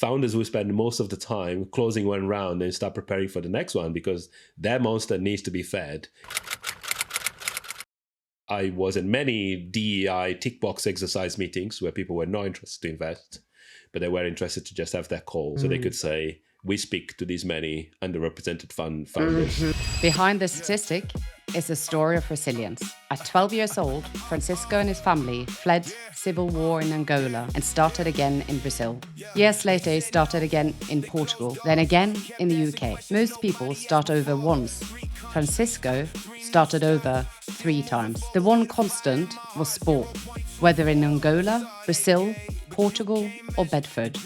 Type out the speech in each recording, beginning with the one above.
founders will spend most of the time closing one round and start preparing for the next one because that monster needs to be fed. I was in many DEI tick box exercise meetings where people were not interested to invest, but they were interested to just have that call so they could say, we speak to these many underrepresented founders. Behind this statistic is a story of resilience. At 12 years old, Francisco and his family fled civil war in Angola and started again in Brazil. Years later, he started again in Portugal, then again in the UK. Most people start over once. Francisco started over 3 times. The one constant was sport, whether in Angola, Brazil, Portugal, or Bedford.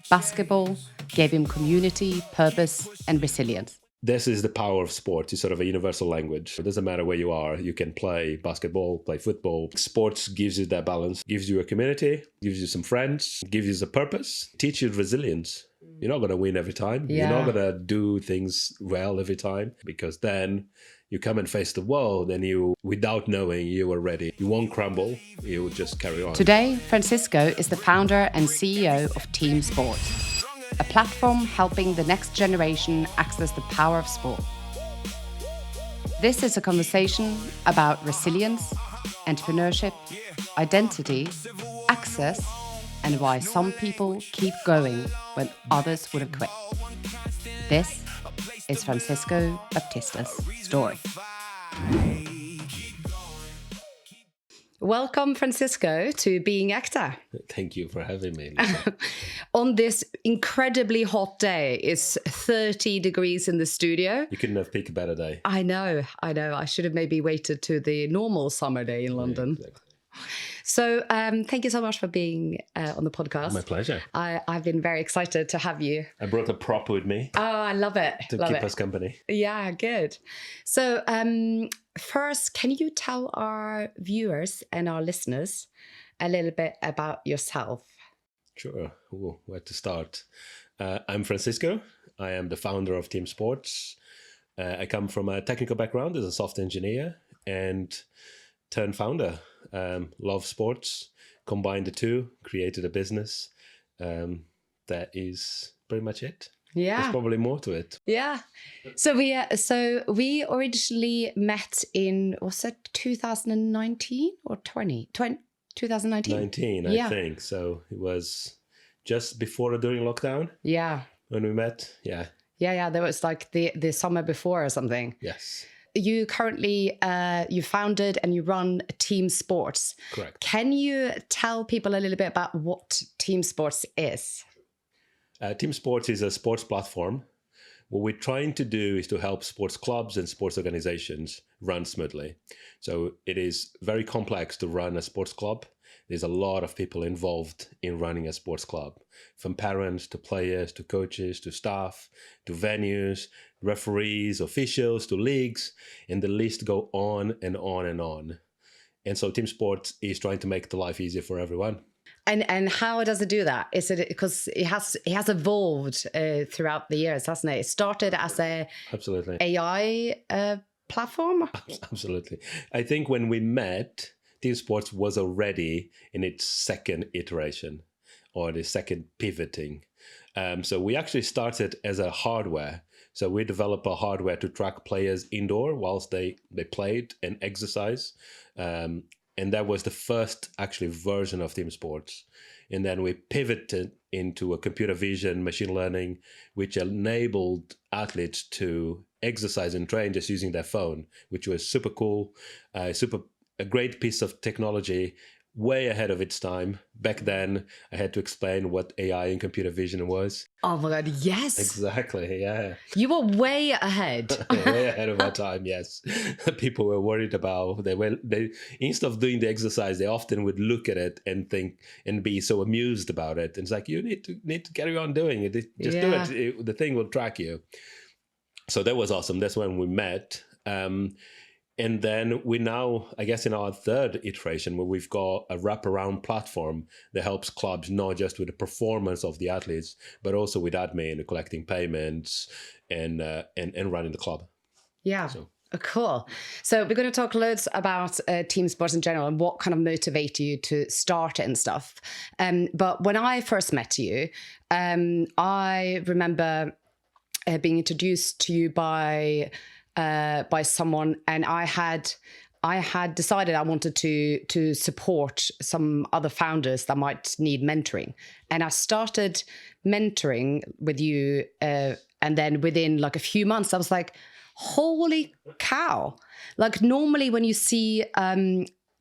Basketball gave him community, purpose, and resilience. This is the power of sport. It's sort of a universal language. It doesn't matter where you are. You can play basketball, play football. Sports gives you that balance, gives you a community, gives you some friends, gives you a purpose, teach you resilience. You're not going to win every time. Yeah. You're not going to do things well every time because then you come and face the world and you, without knowing, you are ready. You won't crumble. You will just carry on. Today, Francisco is the founder and CEO of TeamSportz, a platform helping the next generation access the power of sport. This is a conversation about resilience, entrepreneurship, identity, access, and why some people keep going when others would have quit. This is Francisco Baptista's story. Welcome, Francisco, to Being Actor. Thank you for having me. On this incredibly hot day, it's 30 degrees in the studio. You couldn't have picked a better day. I know. I should have maybe waited to the normal summer day in London. Yeah, exactly. So thank you so much for being on the podcast. My pleasure. I've been very excited to have you. I brought a prop with me. Oh, I love it. To keep us company. Yeah, good. So first, can you tell our viewers and our listeners a little bit about yourself? Sure. Ooh, where to start? I'm Francisco. I am the founder of TeamSportz. I come from a technical background as a software engineer and turned founder. Love sports, combined the two, created a business. That is pretty much it. Yeah. There's probably more to it. Yeah. So we originally met in, was it 2019 or 2019? 19, I think. So it was just before or during lockdown. Yeah. When we met. Yeah. Yeah. There was like the summer before or something. Yes. You currently, you founded and you run TeamSportz. Correct. Can you tell people a little bit about what TeamSportz is? TeamSportz is a sports platform. What we're trying to do is to help sports clubs and sports organizations run smoothly. So it is very complex to run a sports club. There's a lot of people involved in running a sports club, from parents to players to coaches to staff to venues, referees, officials to leagues, and the list go on and on and on. And so TeamSportz is trying to make the life easier for everyone. And how does it do that? Is it because it has evolved throughout the years, hasn't it? It started as a Absolutely AI platform. Absolutely. I think when we met, TeamSportz was already in its second iteration or the second pivoting. So we actually started as a hardware. So we developed a hardware to track players indoor whilst they played and exercise. And that was the first actually version of TeamSportz. And then we pivoted into a computer vision, machine learning, which enabled athletes to exercise and train just using their phone, which was super cool, a great piece of technology, way ahead of its time. Back then, I had to explain what AI and computer vision was. Oh my God, yes. Exactly, yeah. You were way ahead. Way ahead of our time, yes. People were worried about, they instead of doing the exercise, they often would look at it and think and be so amused about it. And it's like, you need to carry on doing it. Just do it. The thing will track you. So that was awesome. That's when we met. And then we now, I guess, in our third iteration, where we've got a wraparound platform that helps clubs not just with the performance of the athletes, but also with admin, collecting payments, and running the club. Yeah. So. Cool. So we're going to talk loads about TeamSportz in general and what kind of motivated you to start it and stuff. But when I first met you, I remember being introduced to you by someone, and I had decided I wanted to support some other founders that might need mentoring, and I started mentoring with you, and then within like a few months, I was like, holy cow. Like normally when you see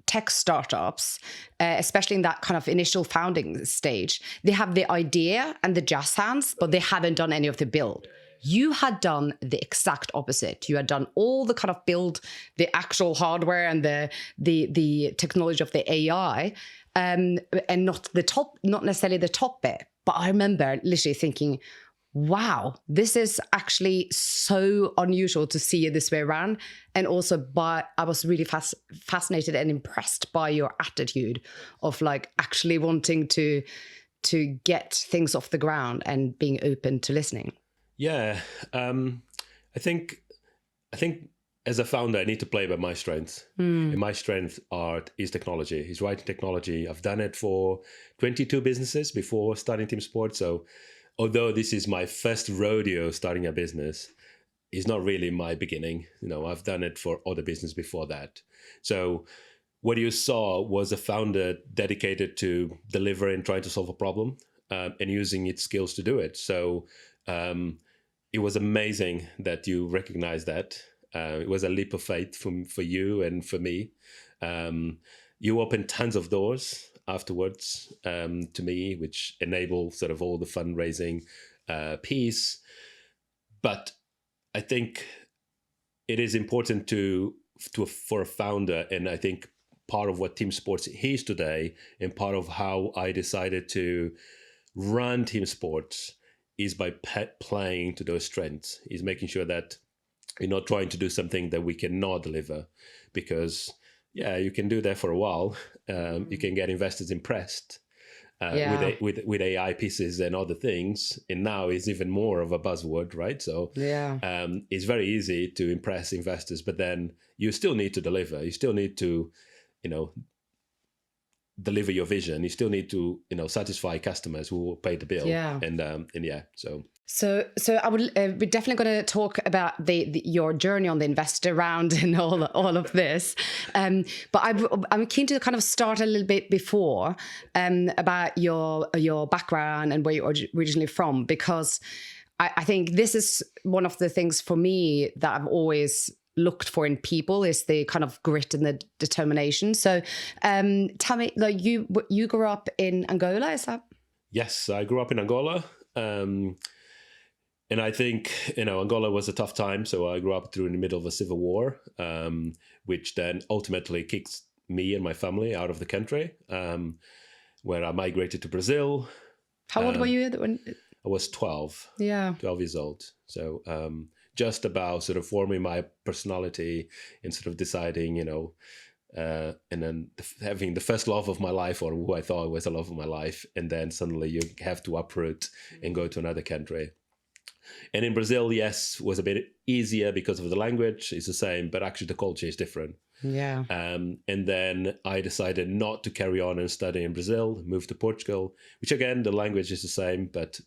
tech startups, especially in that kind of initial founding stage, they have the idea and the jazz hands, but they haven't done any of the build. You had done the exact opposite. You had done all the kind of build, the actual hardware and the technology of the AI, and not necessarily the top bit. But I remember literally thinking, wow, this is actually so unusual to see it this way around. And also I was really fascinated and impressed by your attitude of like actually wanting to get things off the ground and being open to listening. Yeah, I think as a founder, I need to play by my strengths. And my strength is technology, is writing technology. I've done it for 22 businesses before starting TeamSportz. So although this is my first rodeo starting a business, it's not really my beginning. I've done it for other business before that. So what you saw was a founder dedicated to delivering, trying to solve a problem, and using its skills to do it. So it was amazing that you recognized that. It was a leap of faith for you and for me. You opened tons of doors afterwards to me, which enable sort of all the fundraising piece. But I think it is important for a founder, and I think part of what TeamSportz is today, and part of how I decided to run TeamSportz, is by playing to those strengths, is making sure that you're not trying to do something that we cannot deliver, because you can do that for a while. You can get investors impressed with AI pieces and other things, and now it's even more of a buzzword, right? So it's very easy to impress investors, but then you still need to deliver. You still need to, deliver your vision. You still need to, satisfy customers who will pay the bill. So I would we're definitely going to talk about your journey on the investor round and all of this. But I'm keen to kind of start a little bit before about your background and where you're originally from, because I think this is one of the things for me that I've always looked for in people, is the kind of grit and the determination. So tell me, like you grew up in Angola, is that? Yes, I grew up in Angola. And I think, Angola was a tough time. So I grew up through in the middle of a civil war, which then ultimately kicked me and my family out of the country, where I migrated to Brazil. How old were you when? I was 12. Yeah. 12 years old. So just about sort of forming my personality and sort of deciding, and then having the first love of my life, or who I thought was the love of my life. And then suddenly you have to uproot and go to another country. And in Brazil, yes, was a bit easier because of the language. It's the same, but actually the culture is different. Yeah. And then I decided not to carry on and study in Brazil, moved to Portugal, which again, the language is the same, but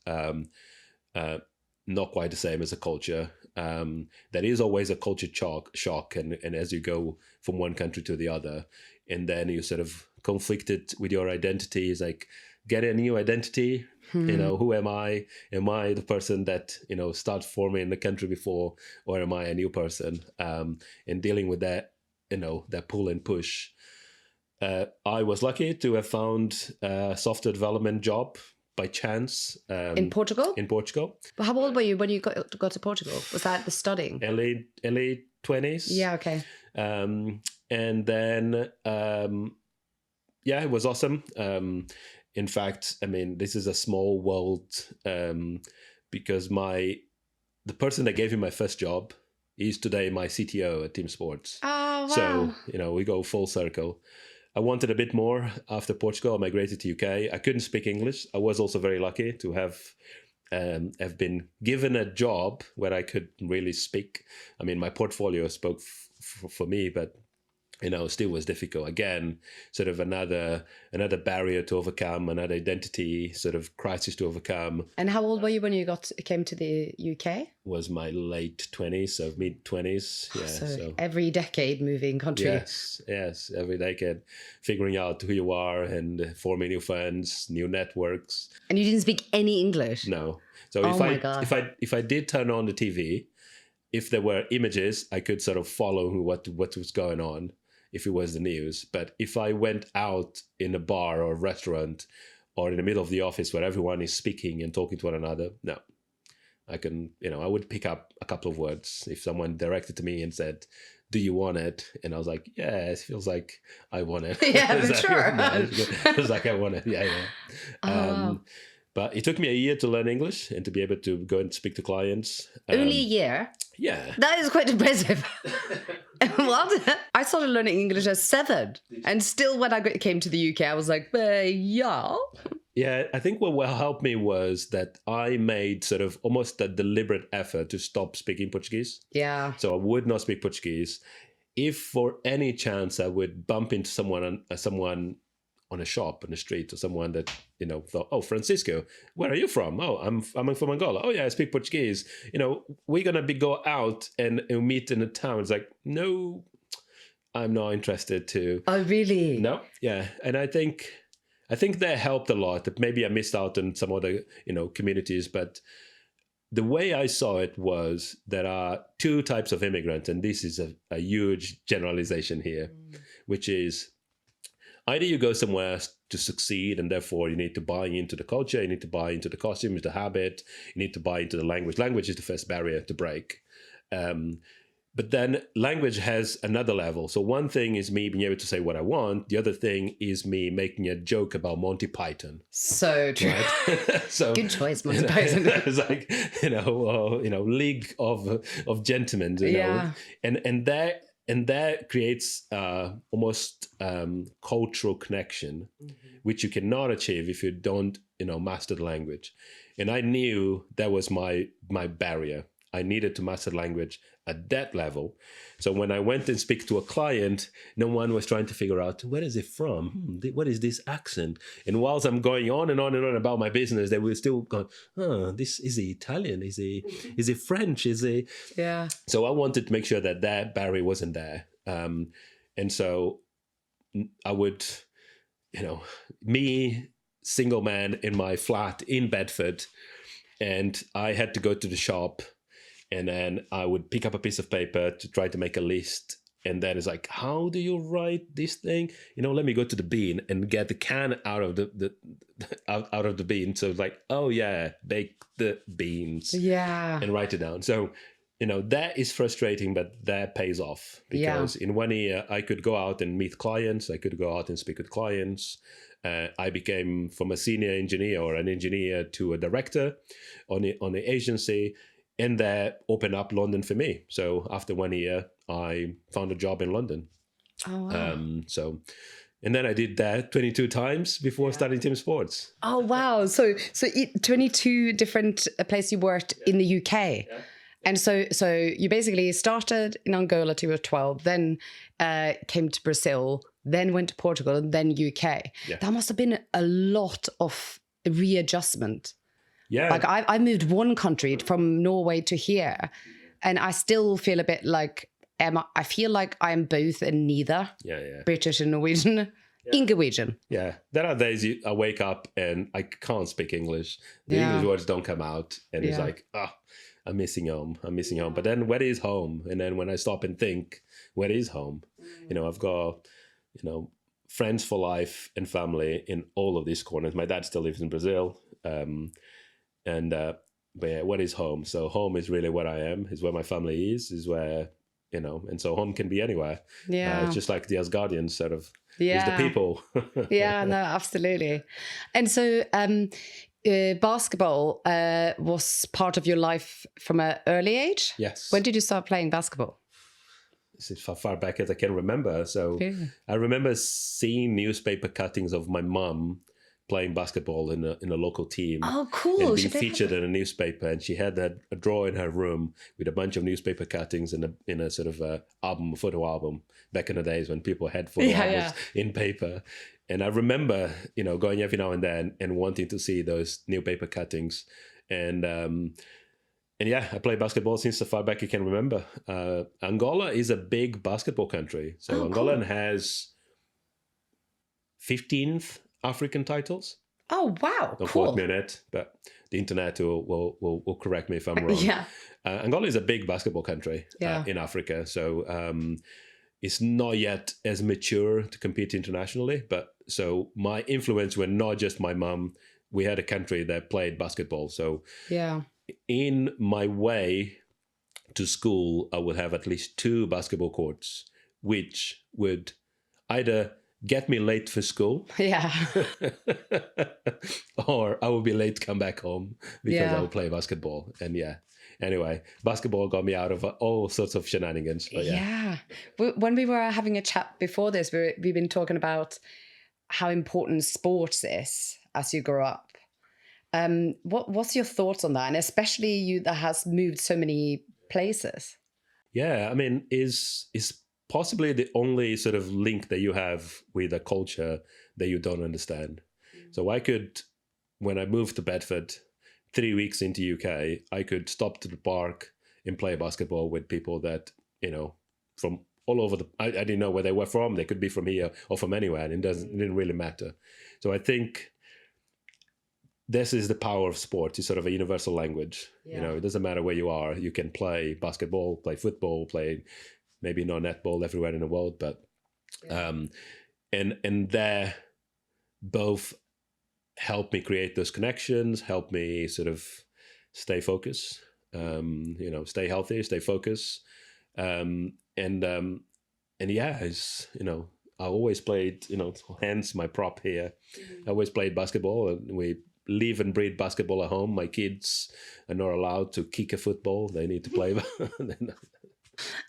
not quite the same as a culture. There is always a culture shock, and as you go from one country to the other, and then you sort of conflicted with your identity. Is like, get a new identity. Who am I? Am I the person that started forming in the country before, or am I a new person? And dealing with that, that pull and push. I was lucky to have found a software development job by chance. In Portugal? In Portugal. But how old were you when you got to Portugal? Was that the studying? Early 20s. Yeah, okay. And then, it was awesome. In fact, I mean, this is a small world, because the person that gave me my first job is today my CTO at TeamSportz. Oh, wow. So, we go full circle. I wanted a bit more after Portugal. I migrated to UK. I couldn't speak English. I was also very lucky to have have been given a job where I could really speak. I mean, my portfolio spoke for me, but still was difficult. Again, sort of another barrier to overcome, another identity sort of crisis to overcome. And how old were you when you came to the UK? Was my late 20s, so mid 20s. Yeah. So every decade moving country. Yes, every decade, figuring out who you are and forming new friends, new networks. And you didn't speak any English? No. So if I did turn on the TV, if there were images, I could sort of follow what was going on, if it was the news. But if I went out in a bar or a restaurant or in the middle of the office where everyone is speaking and talking to one another, no. I would pick up a couple of words. If someone directed to me and said, "Do you want it?" And I was like, "Yeah, it feels like I want it." Yeah, for sure. It was like, I want it. Yeah. Wow. But it took me a year to learn English and to be able to go and speak to clients. Only a year? Yeah. That is quite impressive. What? I started learning English at 7. And still when I came to the UK, I was like, yeah. Yeah, I think what helped me was that I made sort of almost a deliberate effort to stop speaking Portuguese. Yeah. So I would not speak Portuguese. If for any chance I would bump into someone on a shop on the street, or someone that thought, "Oh, Francisco, where are you from?" "Oh, I'm from Angola." "Oh yeah, I speak Portuguese. We're gonna go out and meet in a town." It's like, no, I'm not interested to. Oh really? No, yeah, and I think that helped a lot. That maybe I missed out on some other communities, but the way I saw it was there are two types of immigrants, and this is a huge generalization here, which is, either you go somewhere to succeed and therefore you need to buy into the culture, you need to buy into the costumes, the habit, you need to buy into the language. Language is the first barrier to break. But then language has another level. So one thing is me being able to say what I want. The other thing is me making a joke about Monty Python. So true. Right? So, good choice, Monty Python. It's like, League of Gentlemen, Yeah. And that creates almost cultural connection, which you cannot achieve if you don't, master the language. And I knew that was my barrier. I needed to master the language at that level. So when I went and speak to a client, no one was trying to figure out, where is it from? What is this accent? And whilst I'm going on and on and on about my business, they were still going, this is he Italian? Is he French? Is he? Yeah. So I wanted to make sure that barrier wasn't there. And so I would, me, single man in my flat in Bedford, and I had to go to the shop. And then I would pick up a piece of paper to try to make a list. And then it's like, how do you write this thing? Let me go to the bean and get the can out of out of the bean. So it's like, oh yeah, bake the beans. Yeah. And write it down. So, that is frustrating, but that pays off. Because in 1 year, I could go out and meet clients. I could go out and speak with clients. I became from a senior engineer or an engineer to a director on the agency. And that opened up London for me. So after 1 year, I found a job in London. Oh, wow. And then I did that 22 times before starting TeamSportz. Oh, wow. So 22 different places you worked in the UK. Yeah. And so you basically started in Angola till you were 12, then came to Brazil, then went to Portugal, and then UK. Yeah. That must have been a lot of readjustment. Yeah. Like I moved one country from Norway to here, and I still feel a bit like, I feel like I'm both and neither. Yeah. British and Norwegian. Yeah. Norwegian. Yeah. There are days I wake up and I can't speak English. The English words don't come out. And it's like, I'm missing home. But then where is home? And then when I stop and think, where is home? I've got, friends for life and family in all of these corners. My dad still lives in Brazil. But yeah, what is home? So home is really what I am, is where my family is where, and so home can be anywhere. Yeah. It's just like the Asgardians sort of is the people. Yeah, no, absolutely. And so basketball was part of your life from an early age? Yes. When did you start playing basketball? This is far back as I can remember. So I remember seeing newspaper cuttings of my mum playing basketball in a local team. Oh, cool. And being featured in a newspaper. And she had a drawer in her room with a bunch of newspaper cuttings in a sort of album, photo album, back in the days when people had photo albums in paper. And I remember, going every now and then and wanting to see those new paper cuttings. And yeah, I played basketball since so far back I can remember. Angola is a big basketball country. So Angola has 15th African titles. Oh, wow. Don't cool. quote me on it, but the internet will correct me if I'm wrong. Yeah. Angola is a big basketball country in Africa. So it's not yet as mature to compete internationally. But so my influence were not just my mum. We had a country that played basketball. So in my way to school, I would have at least 2 basketball courts, which would either get me late for school, or I would be late to come back home because I would play basketball. And anyway, basketball got me out of all sorts of shenanigans. But when we were having a chat before this, we've been talking about how important sports is as you grow up. What's your thoughts on that? And especially you that has moved so many places. Yeah, I mean, is possibly the only sort of link that you have with a culture that you don't understand. So I could, when I moved to Bedford, 3 weeks into UK, I could stop to the park and play basketball with people that, from all over I didn't know where they were from. They could be from here or from anywhere, and it didn't really matter. So I think this is the power of sport. It's sort of a universal language. It doesn't matter where you are. You can play basketball, play football, play maybe not netball everywhere in the world, but and they're both help me create those connections, help me sort of stay focused, stay healthy, stay focused, it's I always played, hence my prop here. I always played basketball, and we live and breathe basketball at home. My kids are not allowed to kick a football. They need to play.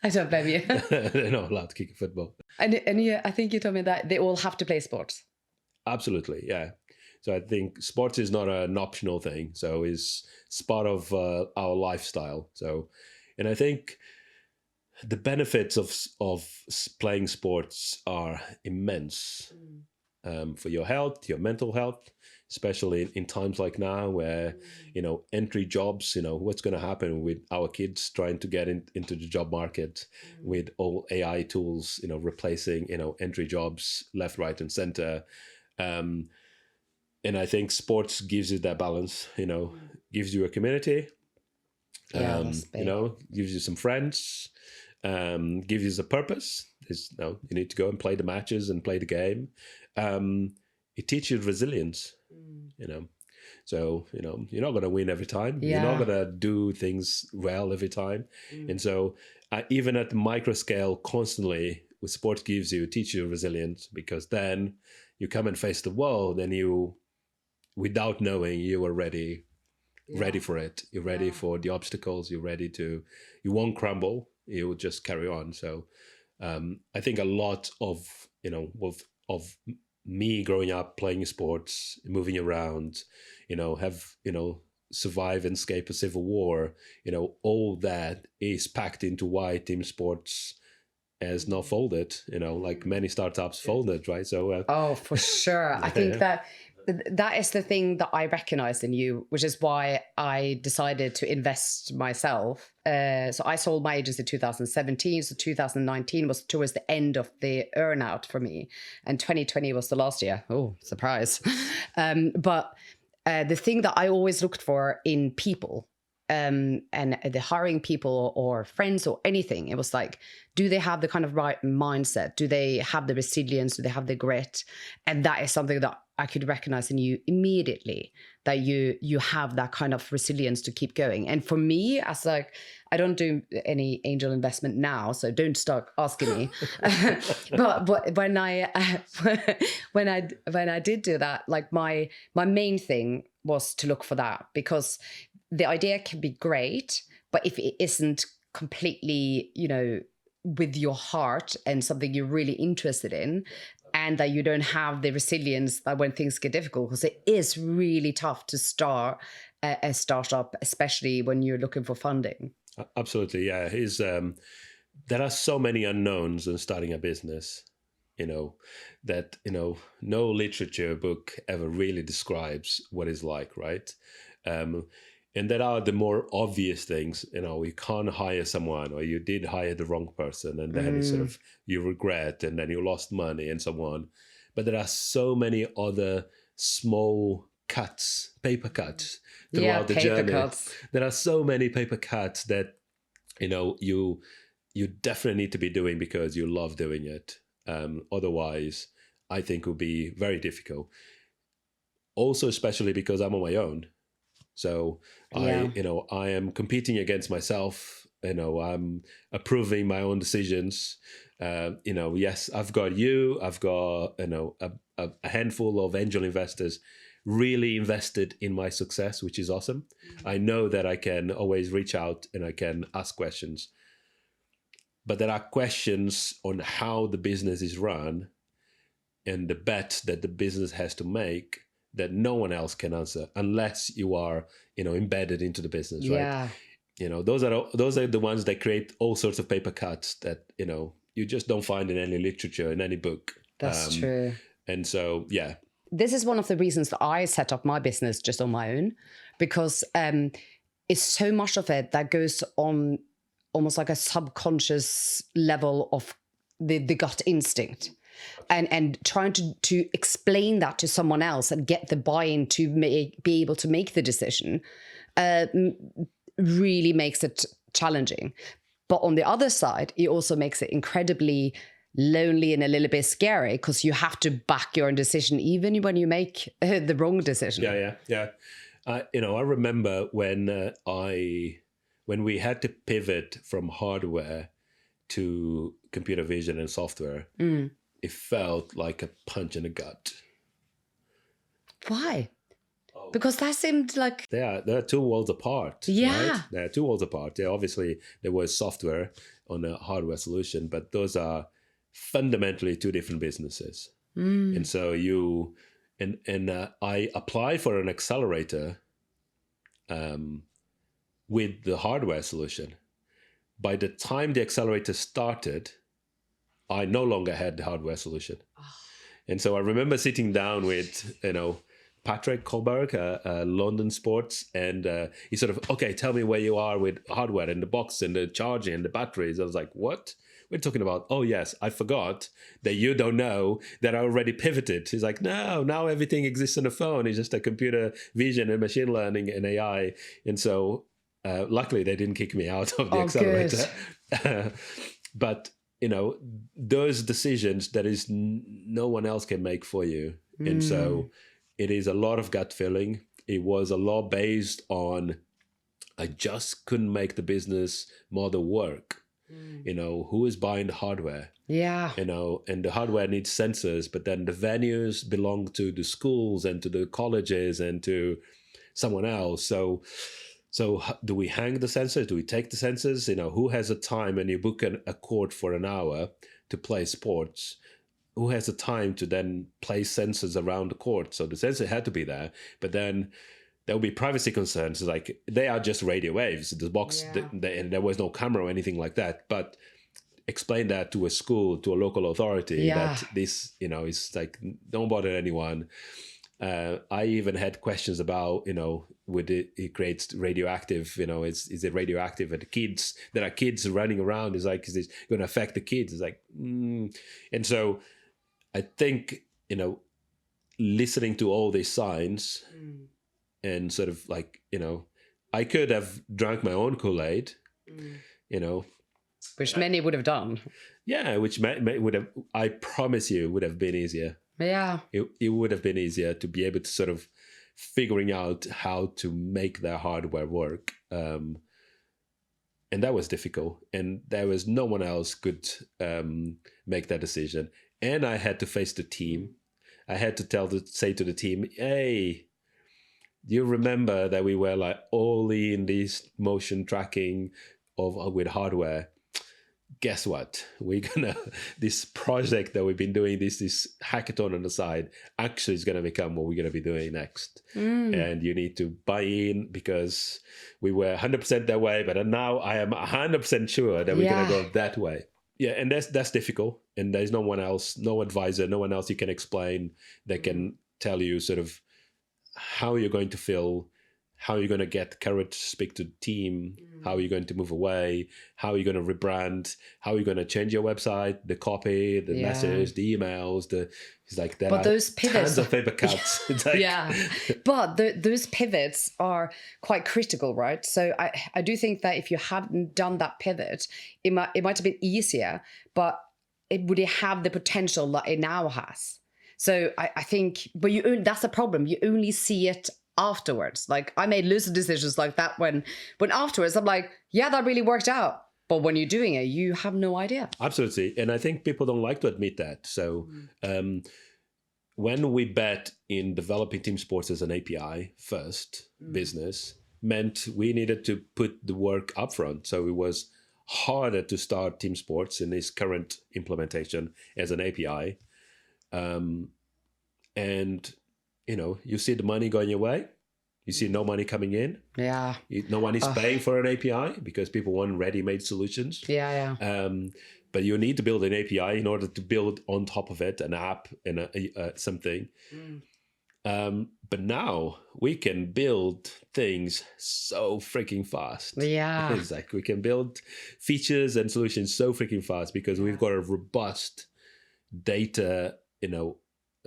I don't blame you. They're not allowed to kick a football. And I think you told me that they all have to play sports. Absolutely, yeah. So I think sports is not an optional thing. So it's part of our lifestyle. So, and I think the benefits of playing sports are immense for your health, your mental health, especially in times like now where, entry jobs, what's going to happen with our kids trying to get into the job market with all AI tools, replacing, entry jobs left, right, and center. And I think sports gives you that balance, gives you a community, gives you some friends, gives you a purpose. You need to go and play the matches and play the game. It teaches you resilience, So, you're not going to win every time. Yeah. You're not going to do things well every time. And so even at the micro scale, constantly, what sport gives you, teaches you resilience, because then you come and face the world and you, without knowing, you are ready for it. You're ready for the obstacles. You won't crumble. You will just carry on. So I think a lot of me growing up playing sports, moving around, survive and escape a civil war, all that is packed into why TeamSportz has not folded, like many startups folded, right? So for sure. I think that is the thing that I recognized in you, which is why I decided to invest myself. So I sold my agency in 2017. So 2019 was towards the end of the earnout for me. And 2020 was the last year. Oh, surprise. But the thing that I always looked for in people, and the hiring people or friends or anything, it was like, do they have the kind of right mindset? Do they have the resilience? Do they have the grit? And that is something that I could recognize in you immediately, that you have that kind of resilience to keep going. And for me, I don't do any angel investment now, so don't start asking me. but when I did do that, like my main thing was to look for that, because the idea can be great, but if it isn't completely, with your heart and something you're really interested in, and that you don't have the resilience that when things get difficult, because it is really tough to start a startup, especially when you're looking for funding. Absolutely, yeah. There are so many unknowns in starting a business, that, no literature book ever really describes what it's like, right? And there are the more obvious things, you can't hire someone, or you did hire the wrong person, and then you regret, and then you lost money and so on. But there are so many other small cuts, paper cuts throughout the journey. Cuts. There are so many paper cuts that, you definitely need to be doing because you love doing it. Otherwise, I think it would be very difficult. Also, especially because I'm on my own. So I am competing against myself. I'm approving my own decisions. Yes, I've got you. I've got a handful of angel investors really invested in my success, which is awesome. I know that I can always reach out and I can ask questions. But there are questions on how the business is run and the bet that the business has to make that no one else can answer unless you are, embedded into the business, right? Yeah. Those are the ones that create all sorts of paper cuts that, you just don't find in any literature, in any book. That's true. And so, yeah. This is one of the reasons that I set up my business just on my own, because it's so much of it that goes on almost like a subconscious level of the gut instinct. And trying to explain that to someone else and get the buy-in to be able to make the decision really makes it challenging. But on the other side, it also makes it incredibly lonely and a little bit scary, because you have to back your own decision even when you make the wrong decision. Yeah. I remember when we had to pivot from hardware to computer vision and software. It felt like a punch in the gut. Why? Because that seemed like... They are two worlds apart. Yeah. Right? They are two worlds apart. Yeah, obviously, there was software on a hardware solution, but those are fundamentally two different businesses. And so I applied for an accelerator with the hardware solution. By the time the accelerator started, I no longer had the hardware solution. And so I remember sitting down with, Patrick Kohlberg, London Sports, and he sort of, okay, tell me where you are with hardware and the box and the charging and the batteries. I was like, what? We're talking about, oh yes, I forgot that you don't know that I already pivoted. He's like, no, now everything exists on the phone. It's just a computer vision and machine learning and AI. And so luckily they didn't kick me out of the accelerator. But, those decisions that is no one else can make for you. And so it is a lot of gut feeling. It was a lot based on, I just couldn't make the business model work. Who is buying the hardware? Yeah. And the hardware needs sensors, but then the venues belong to the schools and to the colleges and to someone else. So do we hang the sensors? Do we take the sensors? Who has a time when you book a court for an hour to play sports? Who has the time to then place sensors around the court? So the sensor had to be there, but then there will be privacy concerns. Like, they are just radio waves. The box, and there was no camera or anything like that. But explain that to a school, to a local authority, that this, is like, don't bother anyone. I even had questions about, would it creates radioactive, is it radioactive? And the kids, there are kids running around. Is like, is this going to affect the kids? It's like, And so I think, listening to all these signs and sort of like, I could have drank my own Kool-Aid, Which many would have done. Yeah, which would have, I promise you, would have been easier. Yeah. It would have been easier to be able to sort of figuring out how to make their hardware work. And that was difficult. And there was no one else could make that decision. And I had to face the team. I had to say to the team, hey, you remember that we were like all in this motion tracking with hardware. guess what? This project that we've been doing, this hackathon on the side, actually is going to become what we're going to be doing next. And you need to buy in, because we were 100% that way, but now I am 100% sure that we're going to go that way. Yeah, and that's difficult. And there's no one else, no advisor, no one else you can explain that can tell you sort of how you're going to feel, how you're going to get courage to speak to the team, how you're going to move away, how you're going to rebrand, how you're going to change your website, the copy, the message, the emails, it's like there but are those pivots, tons of paper cuts. It's like, but those pivots are quite critical, right? So I do think that if you hadn't done that pivot, it might have been easier, but it would have the potential that it now has. So I think, but that's a problem. You only see it afterwards. Like, I made loads of decisions like that when afterwards I'm like, yeah, that really worked out. But when you're doing it, you have no idea. Absolutely. And I think people don't like to admit that. So when we bet in developing TeamSportz as an API first business, meant we needed to put the work upfront. So it was harder to start TeamSportz in this current implementation as an API. And you see the money going your way. You see no money coming in. Yeah. No one is paying for an API because people want ready-made solutions. Yeah. But you need to build an API in order to build on top of it an app and something. But now we can build things so freaking fast. Yeah. It's like we can build features and solutions so freaking fast because we've got a robust data,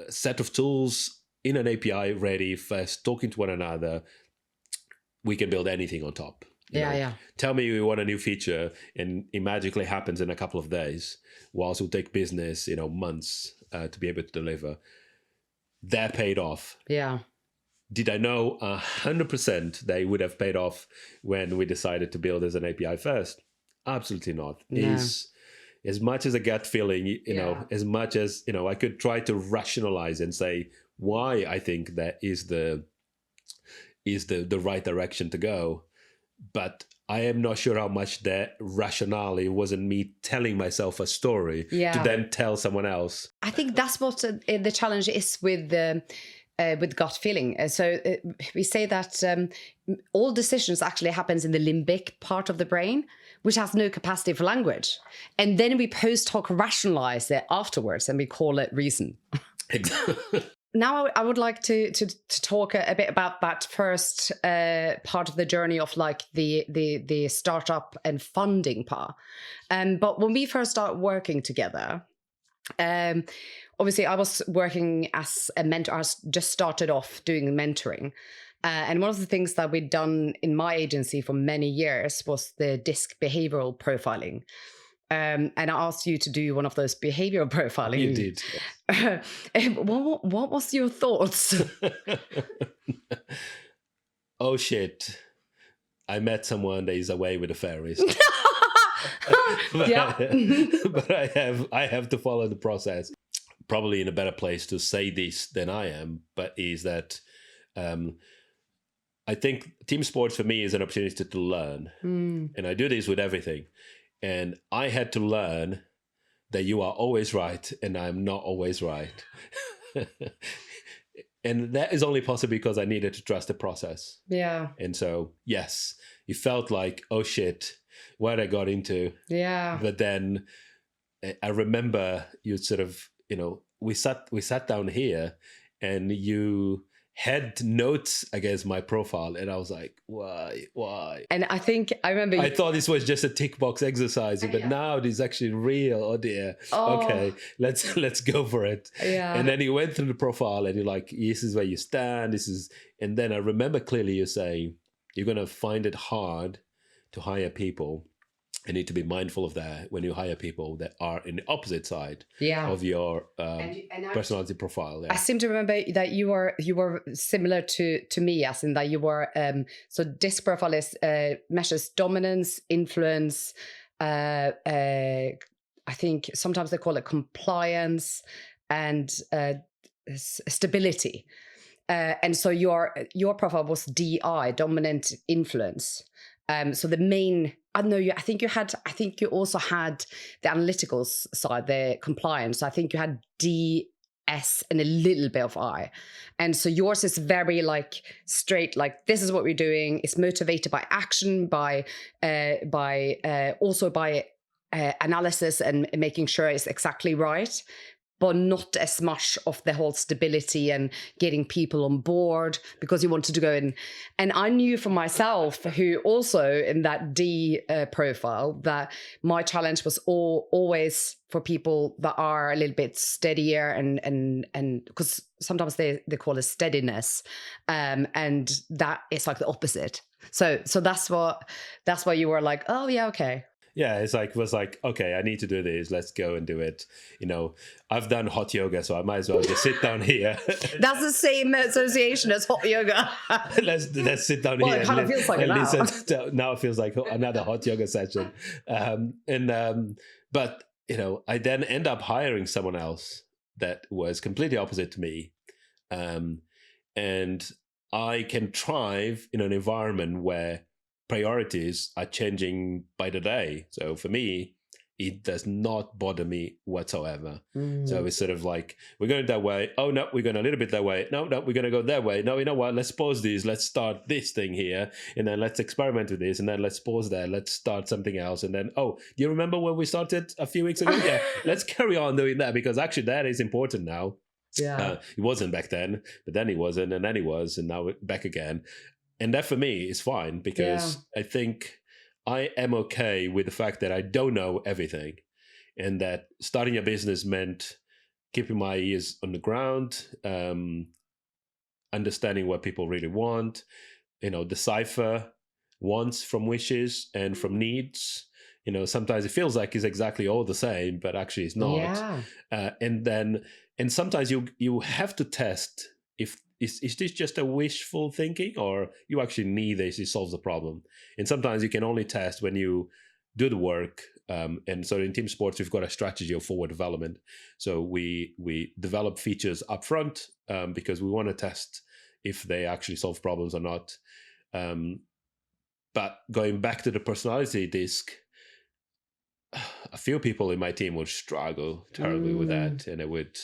set of tools in an API ready, first talking to one another. We can build anything on top. Yeah. Tell me you want a new feature and it magically happens in a couple of days, whilst it will take business, months to be able to deliver. That paid off. Yeah. Did I know 100% they would have paid off when we decided to build as an API first? Absolutely not. No. As much as a gut feeling, as much as, I could try to rationalize and say why I think that is the right direction to go. But I am not sure how much that rationale wasn't me telling myself a story to then tell someone else. I think that's what the challenge is with gut feeling. So we say that all decisions actually happens in the limbic part of the brain, which has no capacity for language. And then we post hoc rationalize it afterwards and we call it reason. Exactly. Now I would like to talk a bit about that first part of the journey of like the startup and funding part. But when we first started working together, obviously I was working as a mentor. I just started off doing mentoring. And one of the things that we'd done in my agency for many years was the DISC behavioral profiling. And I asked you to do one of those behavioral profiling. You did. What was your thoughts? Oh shit! I met someone that is away with the fairies. but I have to follow the process. Probably in a better place to say this than I am, but is that I think TeamSportz for me is an opportunity to learn, and I do this with everything. And I had to learn that you are always right and I'm not always right. And that is only possible because I needed to trust the process. Yeah. And so, yes, it felt like, oh shit, what I got into. Yeah. But then I remember you sort of, we sat down here and you had notes against my profile and I was like, why? And I think I remember I thought this was just a tick box exercise, but now this is actually real. Oh dear. Okay, let's go for it. Yeah. And then you went through the profile and you're like, this is where you stand, and then I remember clearly you saying you're gonna find it hard to hire people. You need to be mindful of that when you hire people that are in the opposite side of your personality profile. Yeah. I seem to remember that you were similar to me, as in that you were so DISC profile is measures dominance, influence. I think sometimes they call it compliance and stability. And so your profile was DI, dominant influence. So the main, I don't know, I think you also had the analytical side, the compliance. I think you had D, S, and a little bit of I. And so yours is very like straight, like this is what we're doing. It's motivated by action, by analysis and making sure it's exactly right, but not as much of the whole stability and getting people on board, because you wanted to go in. And I knew for myself, who also in that D profile, that my challenge was always for people that are a little bit steadier and because sometimes they call it steadiness, and that is like the opposite. So that's why you were like, oh yeah, okay. Yeah, it was like, okay, I need to do this. Let's go and do it. I've done hot yoga, so I might as well just sit down here. That's the same association as hot yoga. let's sit down here. It kind of feels like it now. Now it feels like another hot yoga session. But I then end up hiring someone else that was completely opposite to me, and I can thrive in an environment where priorities are changing by the day. So for me, it does not bother me whatsoever. So it's sort of like, we're going that way. Oh, no, we're going a little bit that way. No, we're going to go that way. No, you know what? Let's pause this. Let's start this thing here. And then let's experiment with this. And then let's pause there. Let's start something else. And then, oh, do you remember when we started a few weeks ago? Yeah, let's carry on doing that, because actually that is important now. Yeah. It wasn't back then, but then it wasn't, and then it was, and now back again. And that for me is fine, because I think I am okay with the fact that I don't know everything, and that starting a business meant keeping my ears on the ground, understanding what people really want, decipher wants from wishes and from needs. Sometimes it feels like it's exactly all the same, but actually it's not. Yeah. And sometimes you have to test if is this just a wishful thinking, or you actually need this, it solves the problem. And sometimes you can only test when you do the work. And so in TeamSportz, we've got a strategy of forward development. So we develop features up front because we want to test if they actually solve problems or not. But going back to the personality disc, a few people in my team would struggle terribly with that, and they would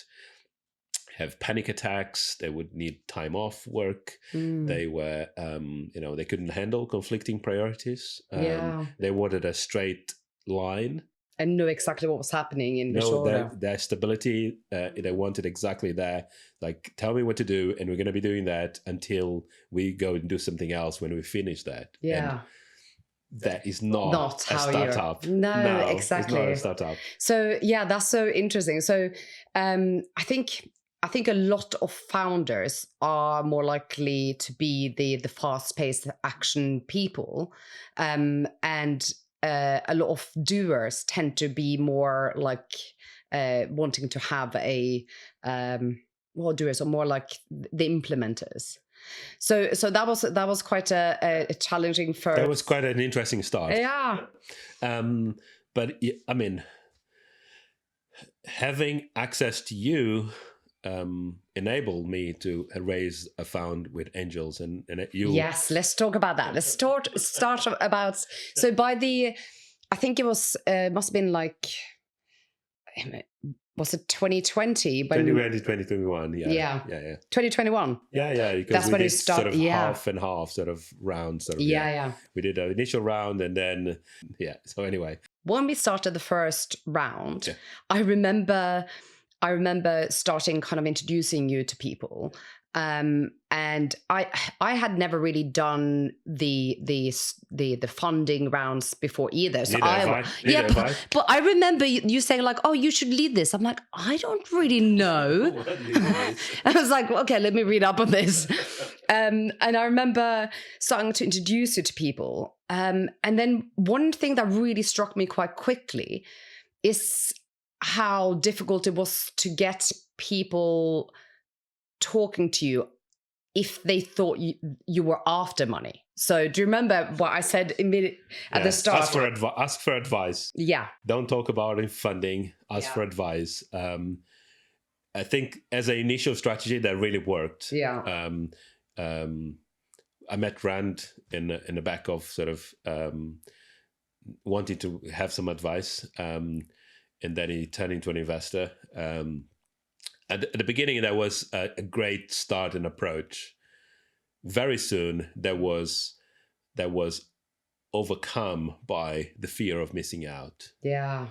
have panic attacks. They would need time off work. They were, they couldn't handle conflicting priorities. They wanted a straight line. And know exactly what was happening in the shoulder. Their stability, they wanted exactly that. Like, tell me what to do, and we're going to be doing that until we go and do something else when we finish that. Yeah. And that is not a startup. No, exactly. It's not a startup. So, yeah, that's so interesting. So, I think a lot of founders are more likely to be the fast-paced action people, and a lot of doers tend to be more like wanting to have doers are more like the implementers. So that was quite a challenging first. That was quite an interesting start. Yeah. But I mean, having access to you enabled me to raise a fund with angels, and you. Yes, let's talk about that. Let's start about. So by I think it was must have been like, was it 2020? 2021, yeah. 2021. Yeah, because that's we when did you start, sort of half and half sort of rounds. We did an initial round, and then so anyway. When we started the first round, I remember starting kind of introducing you to people. And I had never really done the funding rounds before either. So but I remember you saying like, "Oh, you should lead this." I'm like, I don't really know. I was like, okay, let me read up on this. And I remember starting to introduce you to people. And then one thing that really struck me quite quickly is how difficult it was to get people talking to you if they thought you were after money. So do you remember what I said immediately at the start? Ask for advice. Yeah. Don't talk about funding. Ask for advice. I think as an initial strategy that really worked. Yeah. I met Rand in the back of sort of wanting to have some advice, and then he turned into an investor. At the beginning, that was a great start and approach. Very soon, that was overcome by the fear of missing out. Yeah.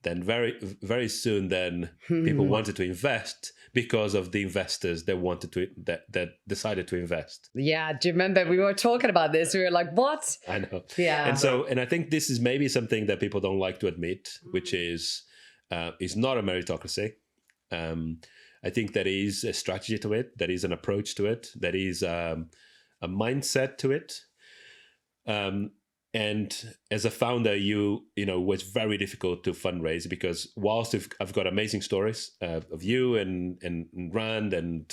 Then very soon, then people wanted to invest because of the investors that decided to invest. Yeah. Do you remember we were talking about this? We were like, what? I know. Yeah. And I think this is maybe something that people don't like to admit, which is not a meritocracy. I think there is a strategy to it. There is an approach to it. There is a mindset to it. And as a founder, you know, was very difficult to fundraise because whilst I've got amazing stories of you and Rand and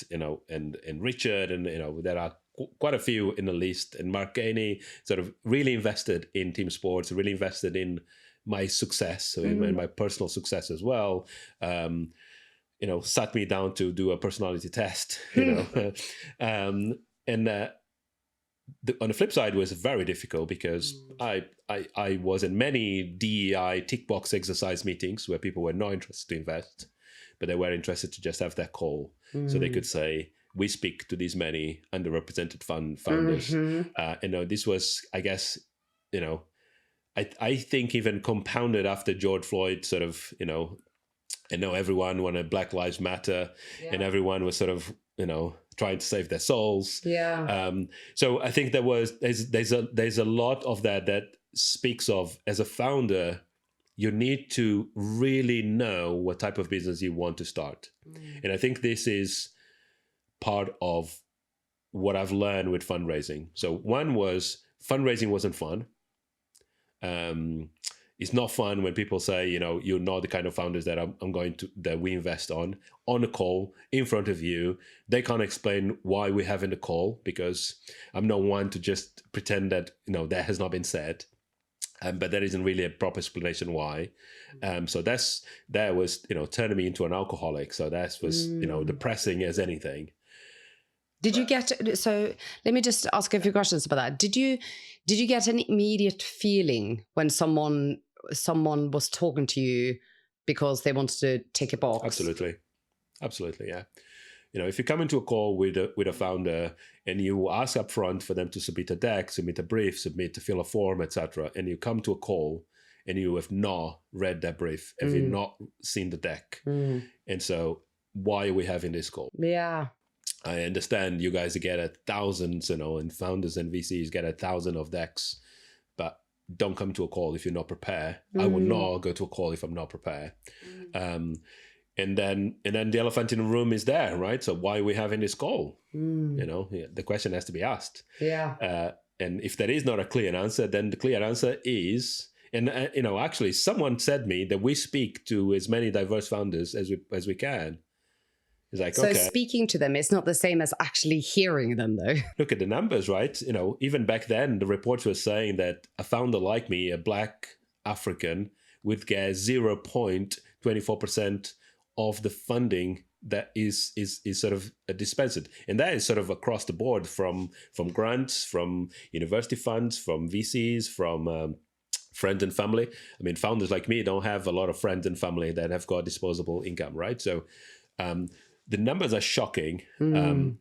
Richard, and there are quite a few in the list, and Mark Gainey sort of really invested in TeamSportz, really invested in my success, so in my personal success as well. Sat me down to do a personality test, and on the flip side, it was very difficult because I was in many DEI tick box exercise meetings where people were not interested to invest, but they were interested to just have that call, so they could say, we speak to these many underrepresented founders. This was, I guess, I think even compounded after George Floyd sort of, I know everyone wanted Black Lives Matter, and everyone was sort of, trying to save their souls. Yeah. So I think there's a lot of that speaks of, as a founder, you need to really know what type of business you want to start. And I think this is part of what I've learned with fundraising. So one was fundraising wasn't fun. It's not fun when people say, you're not the kind of founders that that we invest on a call in front of you. They can't explain why we're having the call because I'm not one to just pretend that, that has not been said. But there isn't really a proper explanation why. So that was, turning me into an alcoholic. So that was, depressing as anything. Did you get, so let me just ask a few questions about that. Did you get an immediate feeling when someone was talking to you because they wanted to tick a box? Absolutely, yeah. If you come into a call with a founder and you ask up front for them to submit a deck, submit a brief, to fill a form, etc., and you come to a call and you have not read that brief, have you not seen the deck, and so why are we having this call? Yeah. I understand you guys get thousands, and founders and VCs get 1,000 of decks, but don't come to a call if you're not prepared. I will not go to a call if I'm not prepared. And then the elephant in the room is there, right? So why are we having this call? The question has to be asked. Yeah. And if there is not a clear answer, then the clear answer is, and actually someone said me that we speak to as many diverse founders as we can. It's like, so okay. Speaking to them, it's not the same as actually hearing them, though. Look at the numbers, right? Even back then, the reports were saying that a founder like me, a Black African, would get 0.24% of the funding that is sort of dispensed, and that is sort of across the board, from grants, from university funds, from VCs, from friends and family. I mean, founders like me don't have a lot of friends and family that have got disposable income, right? So the numbers are shocking, and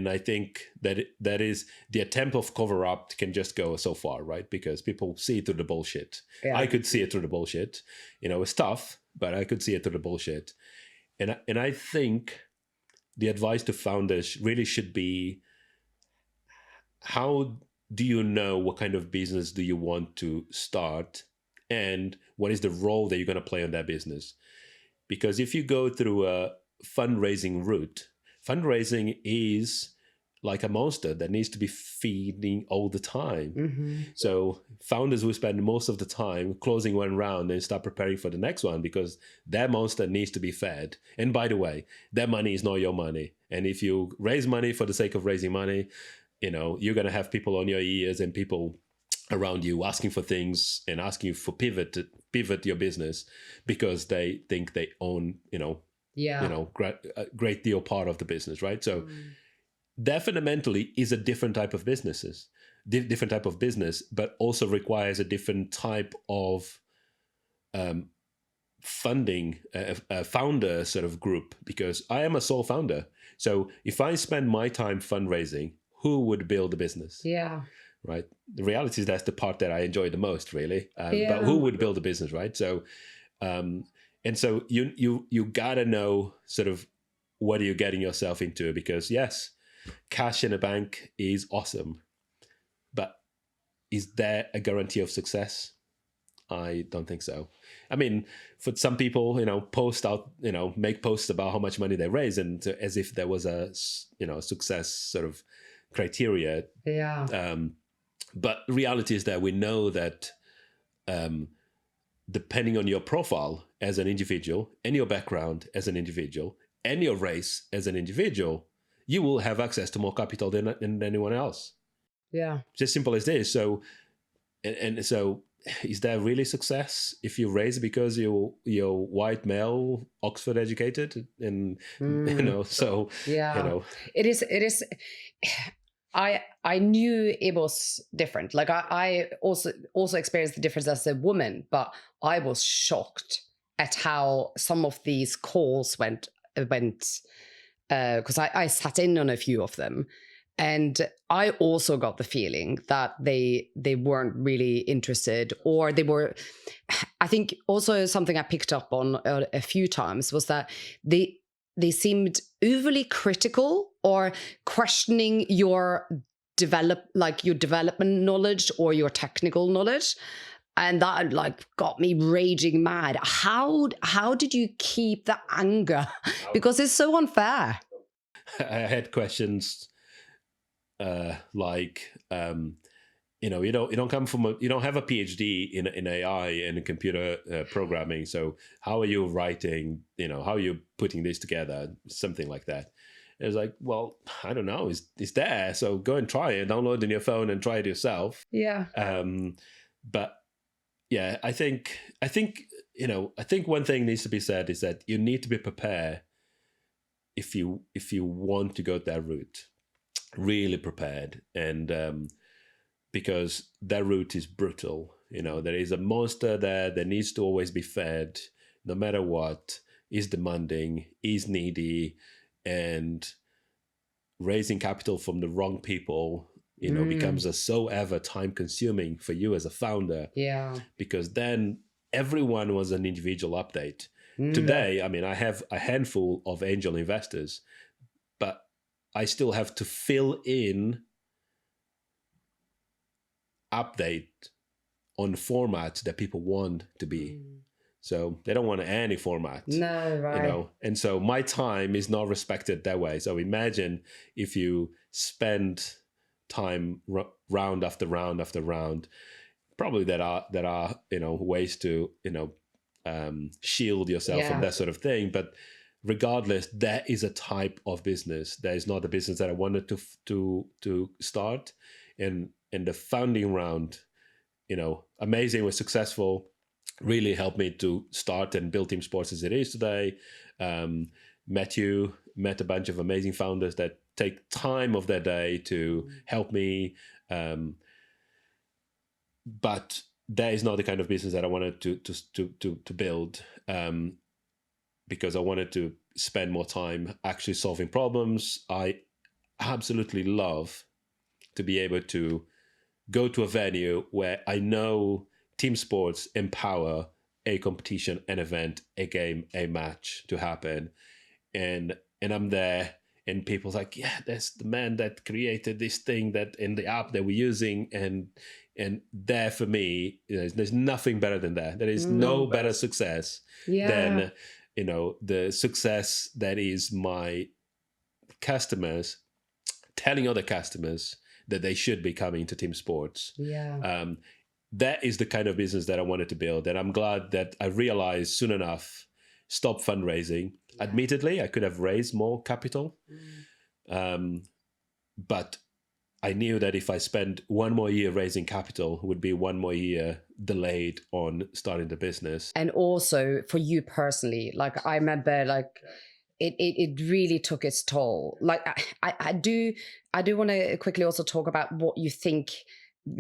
I think that is the attempt of cover up can just go so far, right? Because people see through the bullshit. Yeah. I could see it through the bullshit. It's tough, but I could see it through the bullshit. And I think the advice to founders really should be, how do you know what kind of business do you want to start, and what is the role that you're going to play on that business? Because if you go through a fundraising route, fundraising is like a monster that needs to be feeding all the time. So founders will spend most of the time closing one round and start preparing for the next one because that monster needs to be fed. And by the way, that money is not your money. And if you raise money for the sake of raising money, you're going to have people on your ears and people around you asking for things and asking you for pivot your business because they think they own, a great deal part of the business, right? So that fundamentally is a different type of different type of business, but also requires a different type of funding, a founder sort of group, because I am a sole founder. So if I spend my time fundraising, who would build the business? Yeah. Right. The reality is that's the part that I enjoy the most, really. Yeah. But who would build the business, right? So, and so you gotta know sort of what are you getting yourself into, because yes, cash in a bank is awesome, but is there a guarantee of success? I don't think so. I mean, for some people, make posts about how much money they raise, and as if there was a, success sort of criteria. Yeah. But reality is that we know that depending on your profile as an individual, and your background as an individual, and your race as an individual, you will have access to more capital than anyone else. Yeah. It's as simple as this. So, and so, is there really success if you raise because you're white male, Oxford educated, and so yeah, it is. I knew it was different. Like I also experienced the difference as a woman, but I was shocked at how some of these calls went because I sat in on a few of them. And I also got the feeling that they weren't really interested, or they were. I think also something I picked up on a few times was that they seemed overly critical or questioning your development knowledge or your technical knowledge. And that got me raging mad. How did you keep the anger? Because it's so unfair. I had questions. You don't come from you don't have a PhD in AI and computer programming. So how are you writing? How are you putting this together? Something like that. It was like, well, I don't know. It's there. So go and try it. Download it on your phone and try it yourself. Yeah. But yeah, I think one thing needs to be said is that you need to be prepared if you want to go that route. Really prepared, and because that route is brutal. There is a monster there that needs to always be fed, no matter what, is demanding, is needy, and raising capital from the wrong people, becomes so ever time consuming for you as a founder. Yeah. Because then everyone was an individual update. Today, I mean, I have a handful of angel investors, but I still have to fill in update on format that people want to be. So they don't want any format. No, right. And so my time is not respected that way. So imagine if you spend time round after round after round. Probably there are ways to shield yourself from that sort of thing, but regardless, that is a type of business. That is not the business that I wanted to start. And the founding round, amazing, was successful, really helped me to start and build TeamSportz as it is today. Met a bunch of amazing founders that take time of their day to help me. But that is not the kind of business that I wanted to build. Because I wanted to spend more time actually solving problems. I absolutely love to be able to go to a venue where I know TeamSportz empower a competition, an event, a game, a match to happen. And I'm there, and people's like, yeah, that's the man that created this thing that in the app that we're using. And there for me, there's nothing better than that. There is no better success than the success that is my customers telling other customers that they should be coming to TeamSportz. Yeah. That is the kind of business that I wanted to build. And I'm glad that I realized soon enough, stop fundraising. Yeah. Admittedly, I could have raised more capital. But I knew that if I spent one more year raising capital, would be one more year delayed on starting the business. And also for you personally, I remember it really took its toll. Like I do want to quickly also talk about what you think,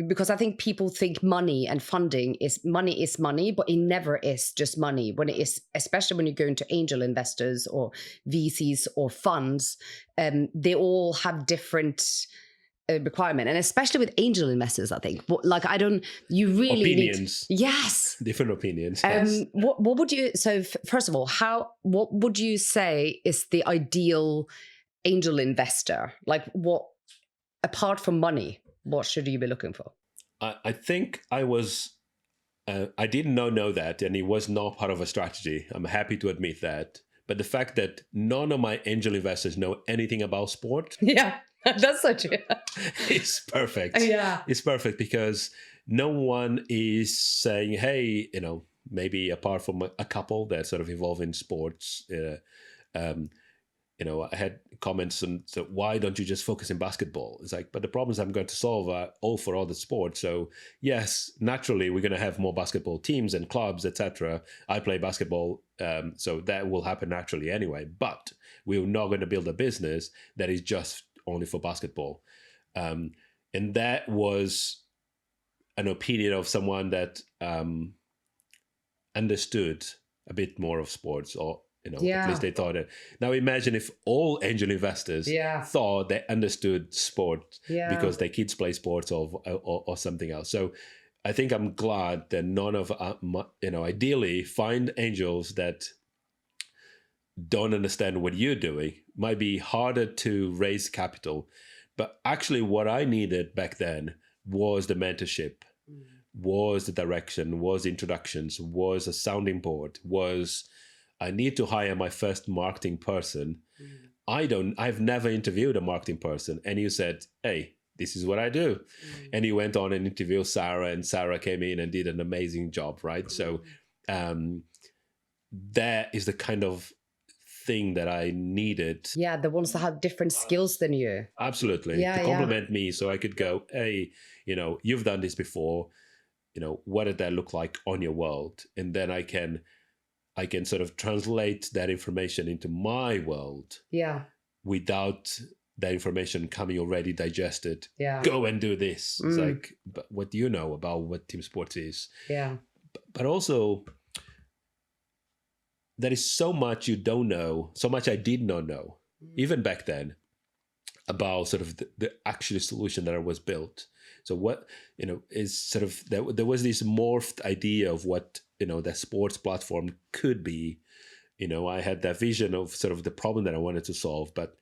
because I think people think money and funding is money, but it never is just money. When it is, especially when you go into angel investors or VCs or funds, they all have different requirement, and especially with angel investors, I think. Like you really opinions. Yes, different opinions. Yes. What would you? So first of all, what would you say is the ideal angel investor? Like, what, apart from money, what should you be looking for? I think I didn't know that, and it was not part of a strategy. I'm happy to admit that. But the fact that none of my angel investors know anything about sport. Yeah, that's so true. It's perfect. Yeah. It's perfect because no one is saying, hey, maybe apart from a couple that sort of involved in sports, I had comments on, so why don't you just focus in basketball? It's like, but the problems I'm going to solve are all for other sports. So yes, naturally, we're going to have more basketball teams and clubs, etc. I play basketball, so that will happen naturally anyway. But we're not going to build a business that is just only for basketball. And that was an opinion of someone that understood a bit more of sports, or at least they thought it. Now imagine if all angel investors thought they understood sport because their kids play sports or something else. So I think I'm glad that none of ideally find angels that don't understand what you're doing. Might be harder to raise capital, but actually what I needed back then was the mentorship, was the direction, was introductions, was a sounding board, was I need to hire my first marketing person. I've never interviewed a marketing person. And you said, hey, this is what I do. And you went on and interviewed Sarah, and Sarah came in and did an amazing job, right? So that is the kind of thing that I needed. Yeah, the ones that have different skills than you. Absolutely. To compliment me, so I could go, hey, you've done this before. What did that look like on your world? And then I can sort of translate that information into my world. Yeah. Without that information coming already digested. Yeah. Go and do this. It's like, but what do you know about what TeamSportz is? Yeah. But also, there is so much you don't know, so much I did not know, even back then, about sort of the actual solution that was built. So what, is sort of, there was this morphed idea of what, the sports platform could be. I had that vision of sort of the problem that I wanted to solve, but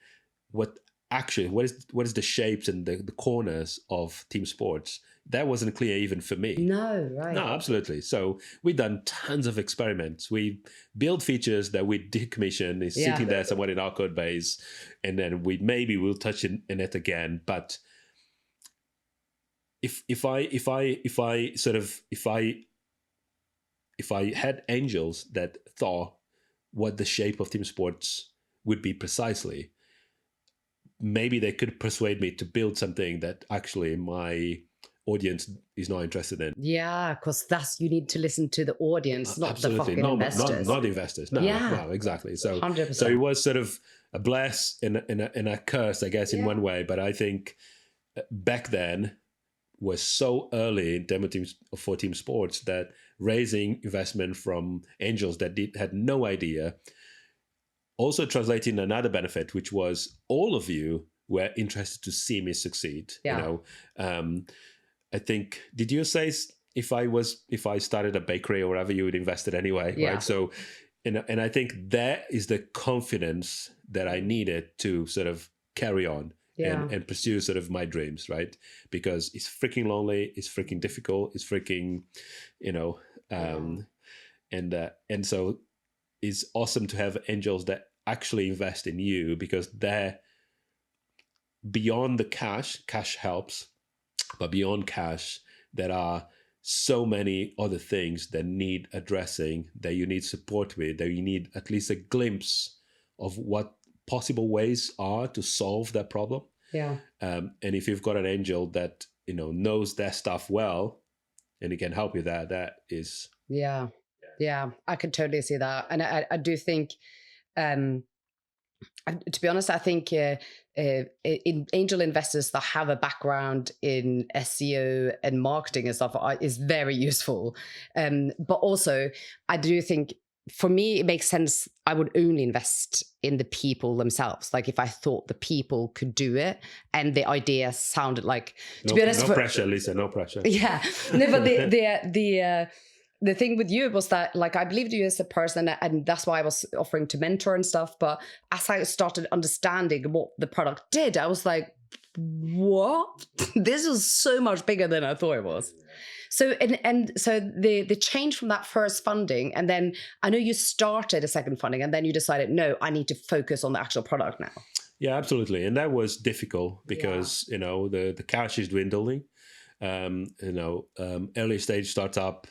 what is the shapes and the corners of TeamSportz? That wasn't clear even for me. No, right. No, absolutely. So we've done tons of experiments. We build features that we decommission, is sitting there somewhere in our code base, and then we'll touch in it again. But if I had angels that thought what the shape of TeamSportz would be precisely, maybe they could persuade me to build something that actually my audience is not interested in. Yeah, because you need to listen to the audience, not the fucking investors. Not investors. No, exactly. So 100%. So it was sort of a bless and a curse, I guess, in one way. But I think back then was so early in demo teams for TeamSportz that raising investment from angels that had no idea also translated another benefit, which was all of you were interested to see me succeed. Yeah. I think, did you say if I started a bakery or whatever, you would invest it anyway, right? So, and I think that is the confidence that I needed to sort of carry on and pursue sort of my dreams, right? Because it's freaking lonely, it's freaking difficult, it's freaking, and so it's awesome to have angels that actually invest in you, because they're beyond the cash helps, but beyond cash, there are so many other things that need addressing, that you need support with, that you need at least a glimpse of what possible ways are to solve that problem. Yeah. And if you've got an angel that, knows their stuff well, and it can help you, that is. Yeah. I could totally see that. And I do think, To be honest, I think in angel investors that have a background in SEO and marketing and stuff is very useful. But also, I do think for me, it makes sense. I would only invest in the people themselves. Like if I thought the people could do it and the idea sounded like, to be honest, no pressure, Lisa, no pressure. Yeah, no, but the thing with you was that, like, I believed you as a person, and that's why I was offering to mentor and stuff. But as I started understanding what the product did, I was like, what? This is so much bigger than I thought it was. So, and so the change from that first funding, and then I know you started a second funding, and then you decided, no, I need to focus on the actual product now. Yeah, absolutely. And that was difficult because, you know, the cash is dwindling. Early stage startup,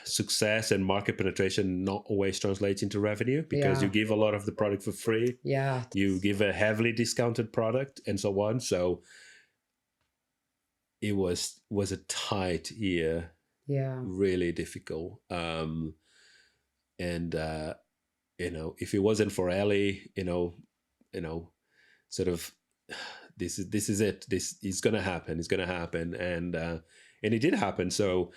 success and market penetration not always translates into revenue because you give a lot of the product for free. Yeah. You give a heavily discounted product and so on. So it was a tight year. Yeah. Really difficult. If it wasn't for Ellie, sort of this is it. This is gonna happen. It's gonna happen. And it did happen. So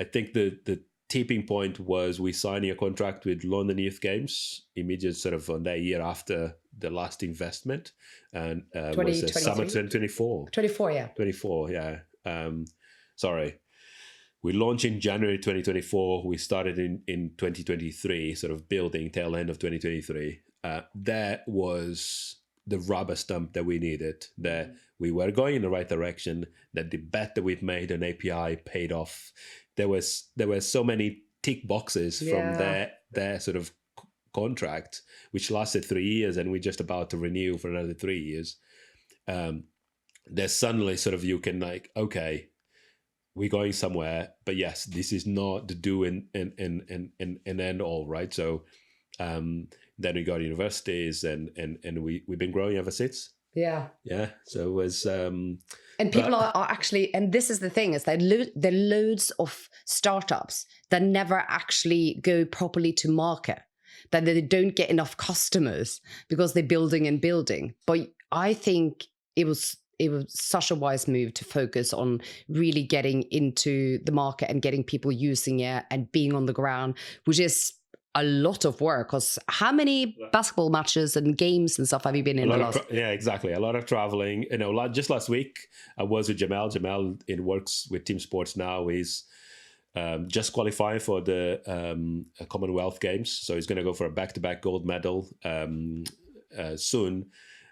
I think the tipping point was we signing a contract with London Youth Games immediate sort of on that year after the last investment, and was summer 2024. 24, yeah. 24, yeah. Sorry. We launched in January 2024. We started in 2023, sort of building tail end of 2023. That was the rubber stamp that we needed, that we were going in the right direction, that the bet that we've made on API paid off. There were so many tick boxes from their sort of contract, which lasted 3 years, and we're just about to renew for another 3 years. There's suddenly sort of, you can like, okay, we're going somewhere, but yes, this is not the do and end all, right? So then we got universities, and we've been growing ever since. Yeah. So it was. And people are actually, and this is the thing, is that there are loads of startups that never actually go properly to market, that they don't get enough customers because they're building and building. But I think it was such a wise move to focus on really getting into the market and getting people using it and being on the ground, which is a lot of work. Because how many basketball matches and games and stuff have you been in? Exactly. A lot of traveling. Just last week I was with Jamal. Jamal works with TeamSportz now. He's just qualifying for the Commonwealth Games, so he's going to go for a back-to-back gold medal soon.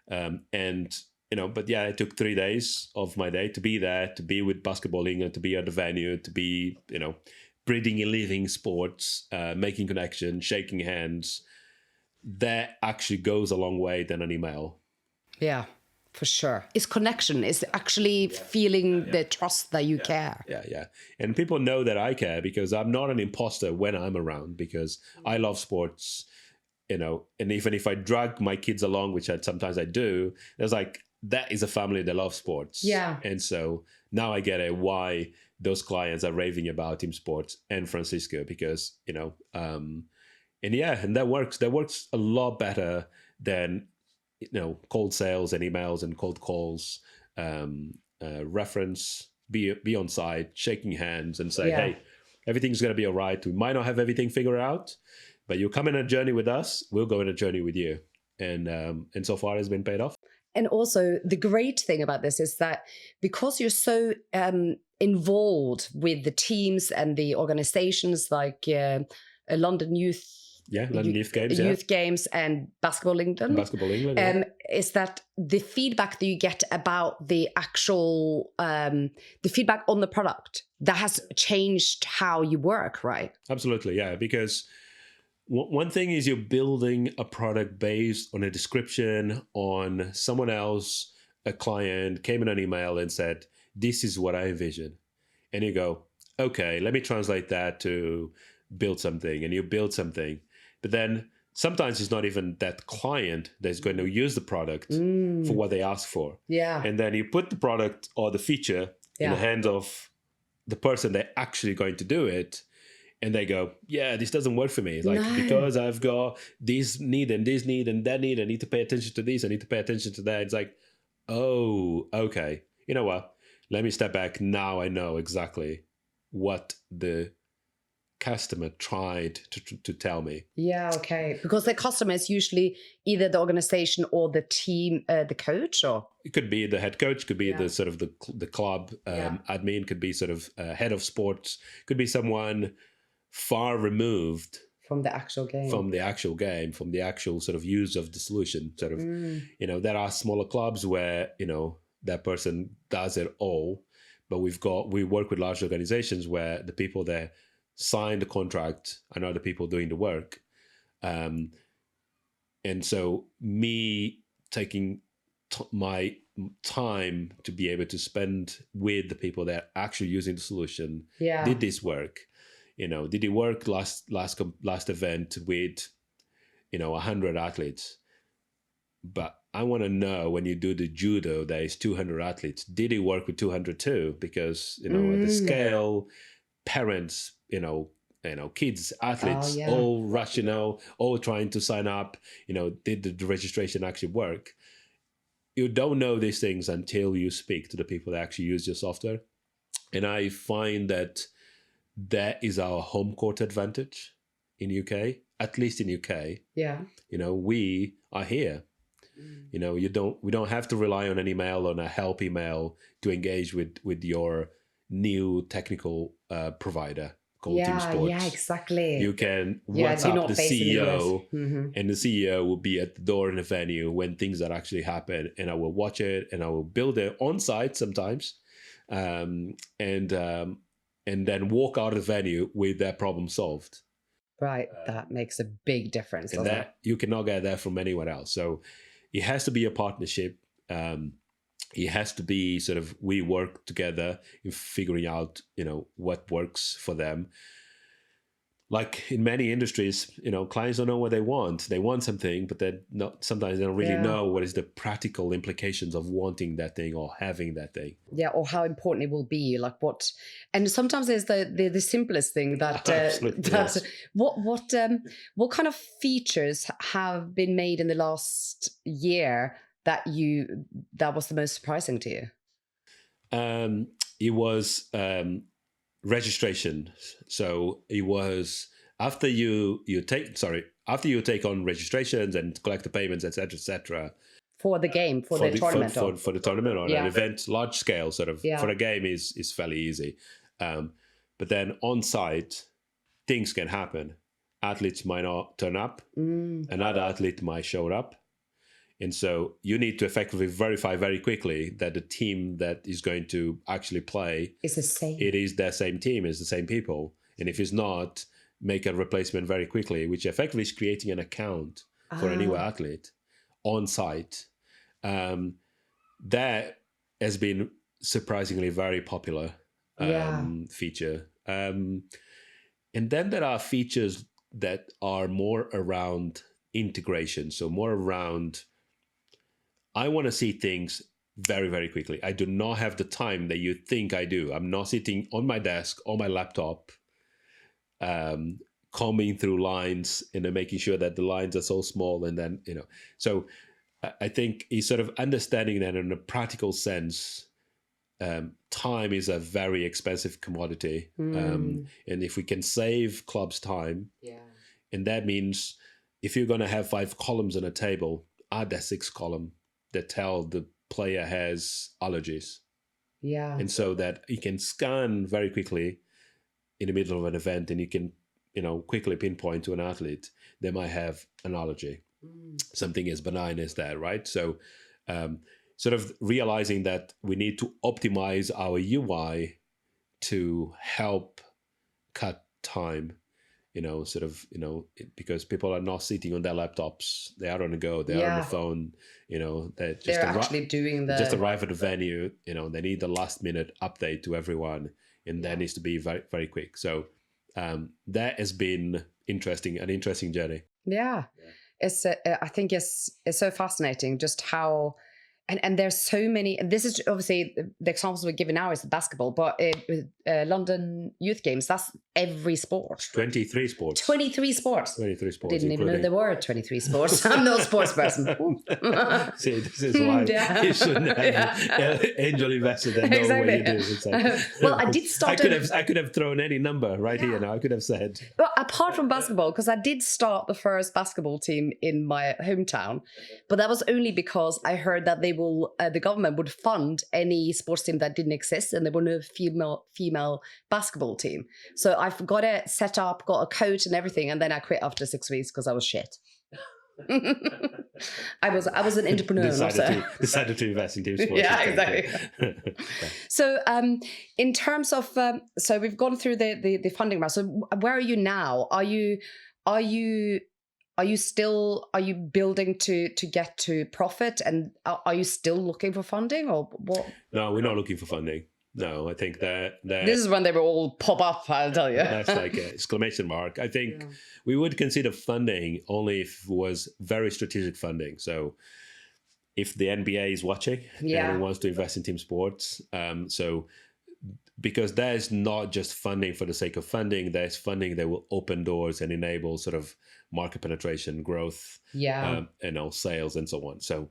But yeah, it took 3 days of my day to be there, to be with Basketball England, to be at the venue, to be, breathing and living sports, making connections, shaking hands. That actually goes a long way than an email. Yeah, for sure. It's connection. It's actually feeling the trust that you care. Yeah. And people know that I care because I'm not an imposter when I'm around, because I love sports, and even if I drag my kids along, which sometimes I do, there's like, that is a family that loves sports. Yeah. And so now I get it why those clients are raving about TeamSportz and Francisco, because, and that works. That works a lot better than, cold sales and emails and cold calls. Reference, be on site, shaking hands and say, hey, everything's going to be all right. We might not have everything figured out, but you come in a journey with us, we'll go in a journey with you. And so far it's been paid off. And also the great thing about this is that because you're so involved with the teams and the organizations like London Youth, London Youth Games, Youth Games and Basketball England, is that the feedback that you get about the actual the feedback on the product that has changed how you work, right? Absolutely, yeah, because one thing is you're building a product based on a description, on someone else, a client came in an email and said, this is what I envision. And you go, okay, let me translate that to build something. And you build something. But then sometimes it's not even that client that's going to use the product for what they ask for. Yeah. And then you put the product or the feature in the hands of the person that's actually going to do it. and they go, yeah, this doesn't work for me. Like, No. because I've got this need and this need and that need, I need to pay attention to this, I need to pay attention to that. It's like, oh, okay. You know what? Let me step back. Now I know exactly what the customer tried to tell me. Yeah, okay. Because the customer is usually either the organization or the team, the coach, or it could be the head coach, could be Yeah. the sort of the club admin, could be sort of head of sports, could be someone far removed from the actual game. from the actual game, from the actual sort of use of the solution. Sort of, you know, there are smaller clubs where, you know, that person does it all, but we work with large organizations where the people there sign the contract and are the people doing the work. And so me taking my time to be able to spend with the people that are actually using the solution. Yeah. Did this work? You know, did it work last event with, you know, 100 athletes? But I want to know, when you do the judo, there is 200 athletes. Did it work with 200 too? Because, you know, at the scale, parents, you know, kids, athletes, all rush, you know, all trying to sign up. You know, did the registration actually work? You don't know these things until you speak to the people that actually use your software. And I find that is our home court advantage in UK, at least in UK. Yeah. You know, we are here. You know, we don't have to rely on an email, on a help email to engage with your new technical provider called TeamSportz. Yeah, exactly. You can WhatsApp the CEO, Mm-hmm. and the CEO will be at the door in the venue when things that actually happen, and I will watch it, and I will build it on site sometimes, and then walk out of the venue with that problem solved. Right, that makes a big difference. And that you cannot get that from anywhere else. So it has to be a partnership. It has to be sort of, we work together in figuring out, you know, what works for them. Like in many industries, you know, clients don't know what they want. They want something, but sometimes they don't really know what is the practical implications of wanting that thing or having that thing. Yeah, or how important it will be, like what. And sometimes there's the simplest thing that Yes. what kind of features have been made in the last year that was the most surprising to you? It was registration. So it was after you take on registrations and collect the payments, etc. For the game, for the tournament, for the tournament or an event, large scale sort of. For a game is fairly easy, but then on site things can happen. Athletes might not turn up, another athlete might show up. And so you need to effectively verify very quickly that the team that is going to actually play is the same. It is their same team, it's the same people. And if it's not, make a replacement very quickly, which effectively is creating an account for a new athlete on site. That has been surprisingly very popular feature. And then there are features that are more around integration. So more around, I want to see things very, very quickly. I do not have the time that you think I do. I'm not sitting on my desk, on my laptop, combing through lines and then making sure that the lines are so small. And then, you know, so I think he's sort of understanding that in a practical sense, time is a very expensive commodity. And if we can save clubs time, and that means if you're going to have 5 columns on a table, add that 6th column that tell the player has allergies. And so that you can scan very quickly in the middle of an event, and you can, you know, quickly pinpoint to an athlete they might have an allergy. Something as benign as that, right? So sort of realizing that we need to optimize our UI to help cut time. You know, sort of, you know, because people are not sitting on their laptops, they are on the go, they are on the phone, you know, they're actually doing just arrive at the venue, you know, they need the last minute update to everyone, and that needs to be very, very quick. So that has been an interesting journey. It's I think it's so fascinating just how And there's so many, and this is obviously the examples we're giving now is basketball, but London Youth Games, that's every sport. 23 sports. 23 sports. 23 sports. Didn't even know there were 23 sports. I'm no sports person. See, this is why you shouldn't have angel invested and know what you do. It's like, well, I did start. I could have thrown any number right here now. I could have said. Well, apart from basketball, because I did start the first basketball team in my hometown, but that was only because I heard that the government would fund any sports team that didn't exist, and there were no female basketball team. So I've got it set up, got a coach and everything, and then I quit after 6 weeks because I was shit. I was an entrepreneur. Decided to invest in TeamSportz. Yeah, exactly. So in terms of so we've gone through the funding round. So where are you now? Are you building to get to profit, and are you still looking for funding, or what? No, we're not looking for funding. No, I think that this is when they will all pop up, I'll tell you. That's like an exclamation mark. I think we would consider funding only if it was very strategic funding. So if the NBA is watching and wants to invest in TeamSportz, so because there's not just funding for the sake of funding, there's funding that will open doors and enable sort of market penetration, growth, sales and so on. So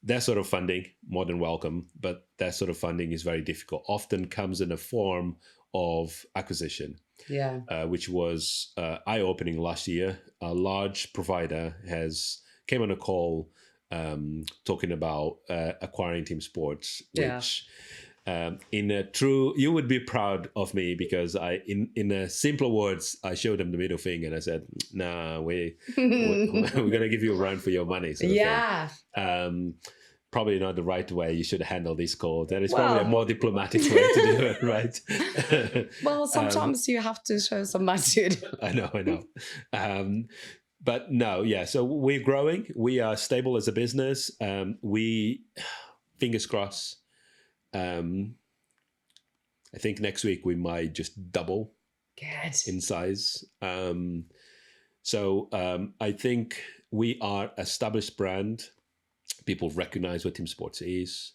that sort of funding, more than welcome, but that sort of funding is very difficult. Often comes in a form of acquisition, which was eye-opening last year. A large provider came on a call talking about acquiring TeamSportz, which in a true, you would be proud of me because in simpler words, I showed them the middle finger and I said, "Nah, we're gonna give you a run for your money." Sort of thing. Probably not the right way you should handle this call. That is probably a more diplomatic way to do it, right? Well, sometimes you have to show some attitude. I know. But no, so we're growing. We are stable as a business. We, fingers crossed, I think next week we might just double in size. So I think we are established brand. People recognize what TeamSportz is.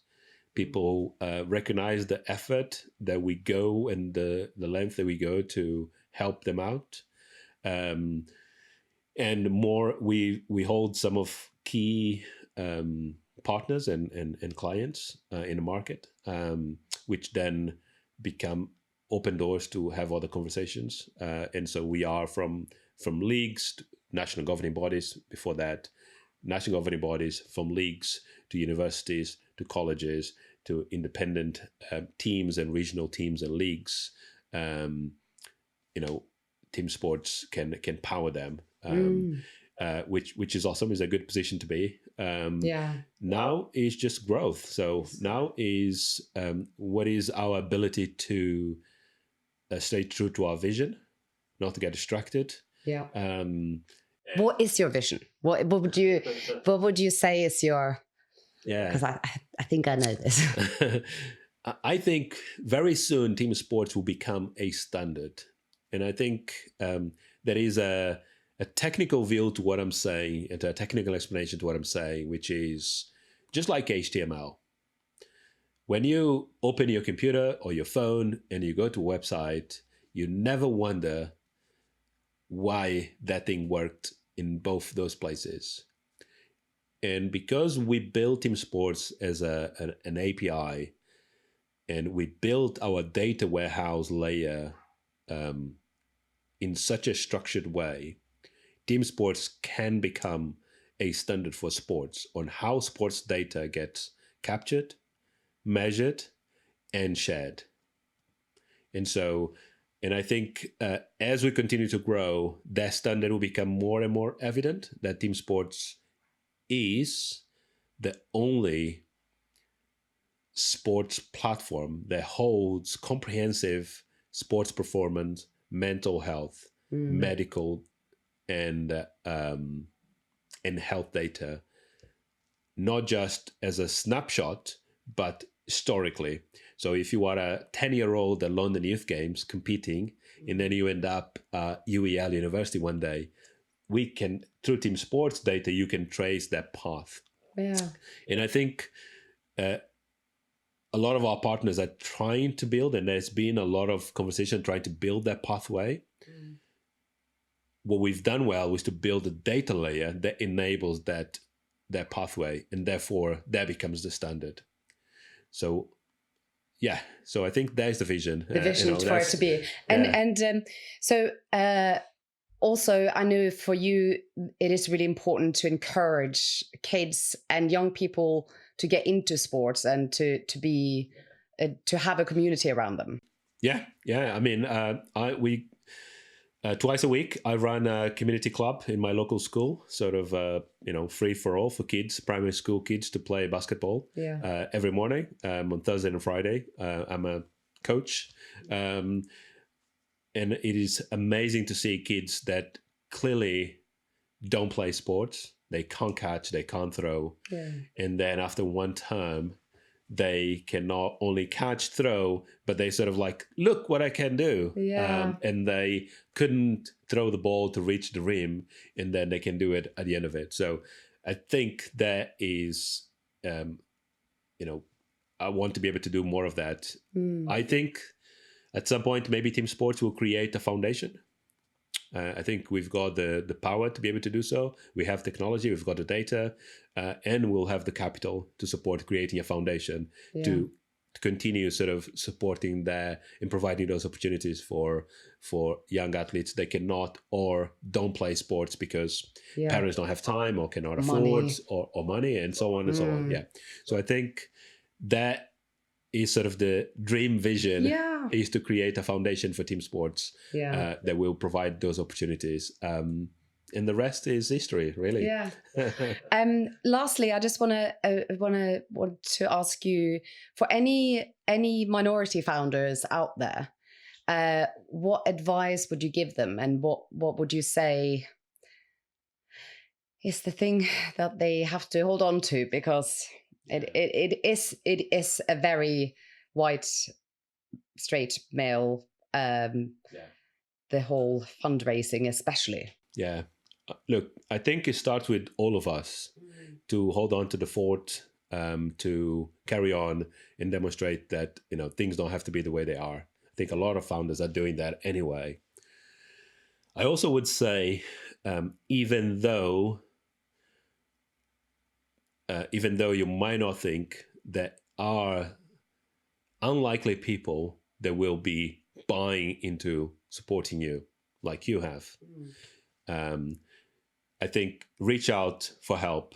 People recognize the effort that we go and the length that we go to help them out. And more, we hold some of key partners and clients in the market, which then become open doors to have other conversations. And so we are from leagues to national governing bodies. Before that, national governing bodies, from leagues to universities to colleges to independent teams and regional teams and leagues. TeamSportz can power them, which is awesome. Is a good position to be. Now is just growth. So now is what is our ability to stay true to our vision, not to get distracted. What is your vision? What would you say is your? Because I think I know this. I think very soon TeamSportz will become a standard, and I think there is a technical view to what I'm saying and a technical explanation to what I'm saying, which is just like HTML. When you open your computer or your phone and you go to a website, you never wonder why that thing worked in both those places. And because we built TeamSportz as an API, and we built our data warehouse layer in such a structured way, TeamSportz can become a standard for sports on how sports data gets captured, measured, and shared. And I think as we continue to grow, that standard will become more and more evident, that TeamSportz is the only sports platform that holds comprehensive sports performance, mental health, medical, and health data, not just as a snapshot, but historically. So if you are a 10-year-old at London Youth Games competing, and then you end up UEL University one day, we can, through TeamSportz data, you can trace that path. And I think a lot of our partners are trying to build, and there's been a lot of conversation trying to build that pathway. What we've done well was to build a data layer that enables that pathway, and therefore that becomes the standard. So yeah, so I think there's the vision. The vision for it to be. Also, I know for you, it is really important to encourage kids and young people to get into sports and to have a community around them. Yeah. I mean, we twice a week I run a community club in my local school, sort of free for all for kids, primary school kids to play basketball. Every morning on Thursday and Friday. I'm a coach. And it is amazing to see kids that clearly don't play sports. They can't catch, they can't throw. And then after one term, they can not only catch, throw, but they sort of like, look what I can do. And they couldn't throw the ball to reach the rim, and then they can do it at the end of it. So I think that is, I want to be able to do more of that. I think at some point, maybe TeamSportz will create a foundation. I think we've got the power to be able to do so. We have technology, we've got the data, and we'll have the capital to support creating a foundation to continue sort of supporting that and providing those opportunities for young athletes that cannot or don't play sports because parents don't have time or cannot afford or money, and so on and so on. So I think that is sort of the dream vision, is to create a foundation for TeamSportz that will provide those opportunities. And the rest is history, really. Lastly, I just want to ask you, for any minority founders out there, what advice would you give them, and what would you say is the thing that they have to hold on to, because it is a very white, straight male, the whole fundraising especially. Look, I think it starts with all of us to hold on to the fort, to carry on and demonstrate that things don't have to be the way they are. I think a lot of founders are doing that anyway. I also would say, even though you might not think, there are unlikely people that will be buying into supporting you like you have. I think reach out for help,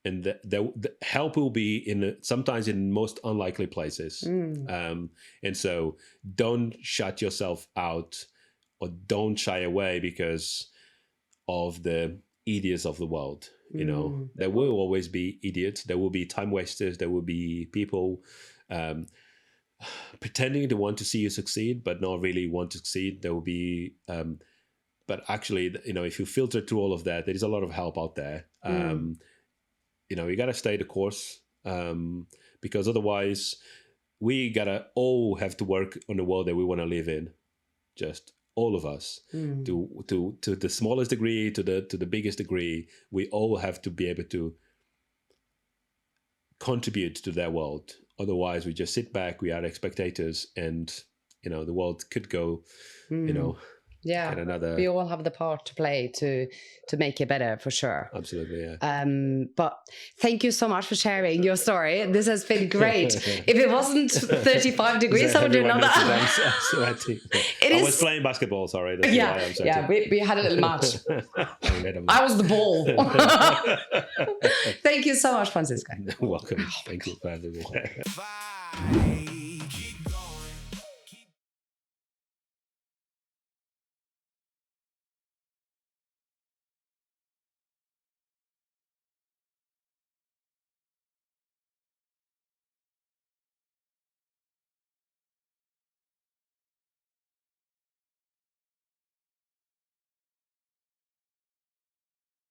and the help will be sometimes in most unlikely places. And so don't shut yourself out or don't shy away because of the idiots of the world. There will always be idiots. There will be time wasters. There will be people pretending to want to see you succeed, but not really want to succeed. There will be, but actually, if you filter through all of that, there is a lot of help out there. You got to stay the course, because otherwise we gotta all have to work on the world that we want to live in. Just all of us, to the smallest degree, to the biggest degree, we all have to be able to contribute to that world. Otherwise, we just sit back, we are spectators, and the world could go, we all have the part to play to make it better, for sure. Absolutely, but thank you so much for sharing your story. This has been great. If it wasn't 35 degrees, I would do another. I was playing basketball, sorry. That's why I'm sweating. We had a little match. I was the ball. Thank you so much, Francisco. Welcome. Thank you for having me.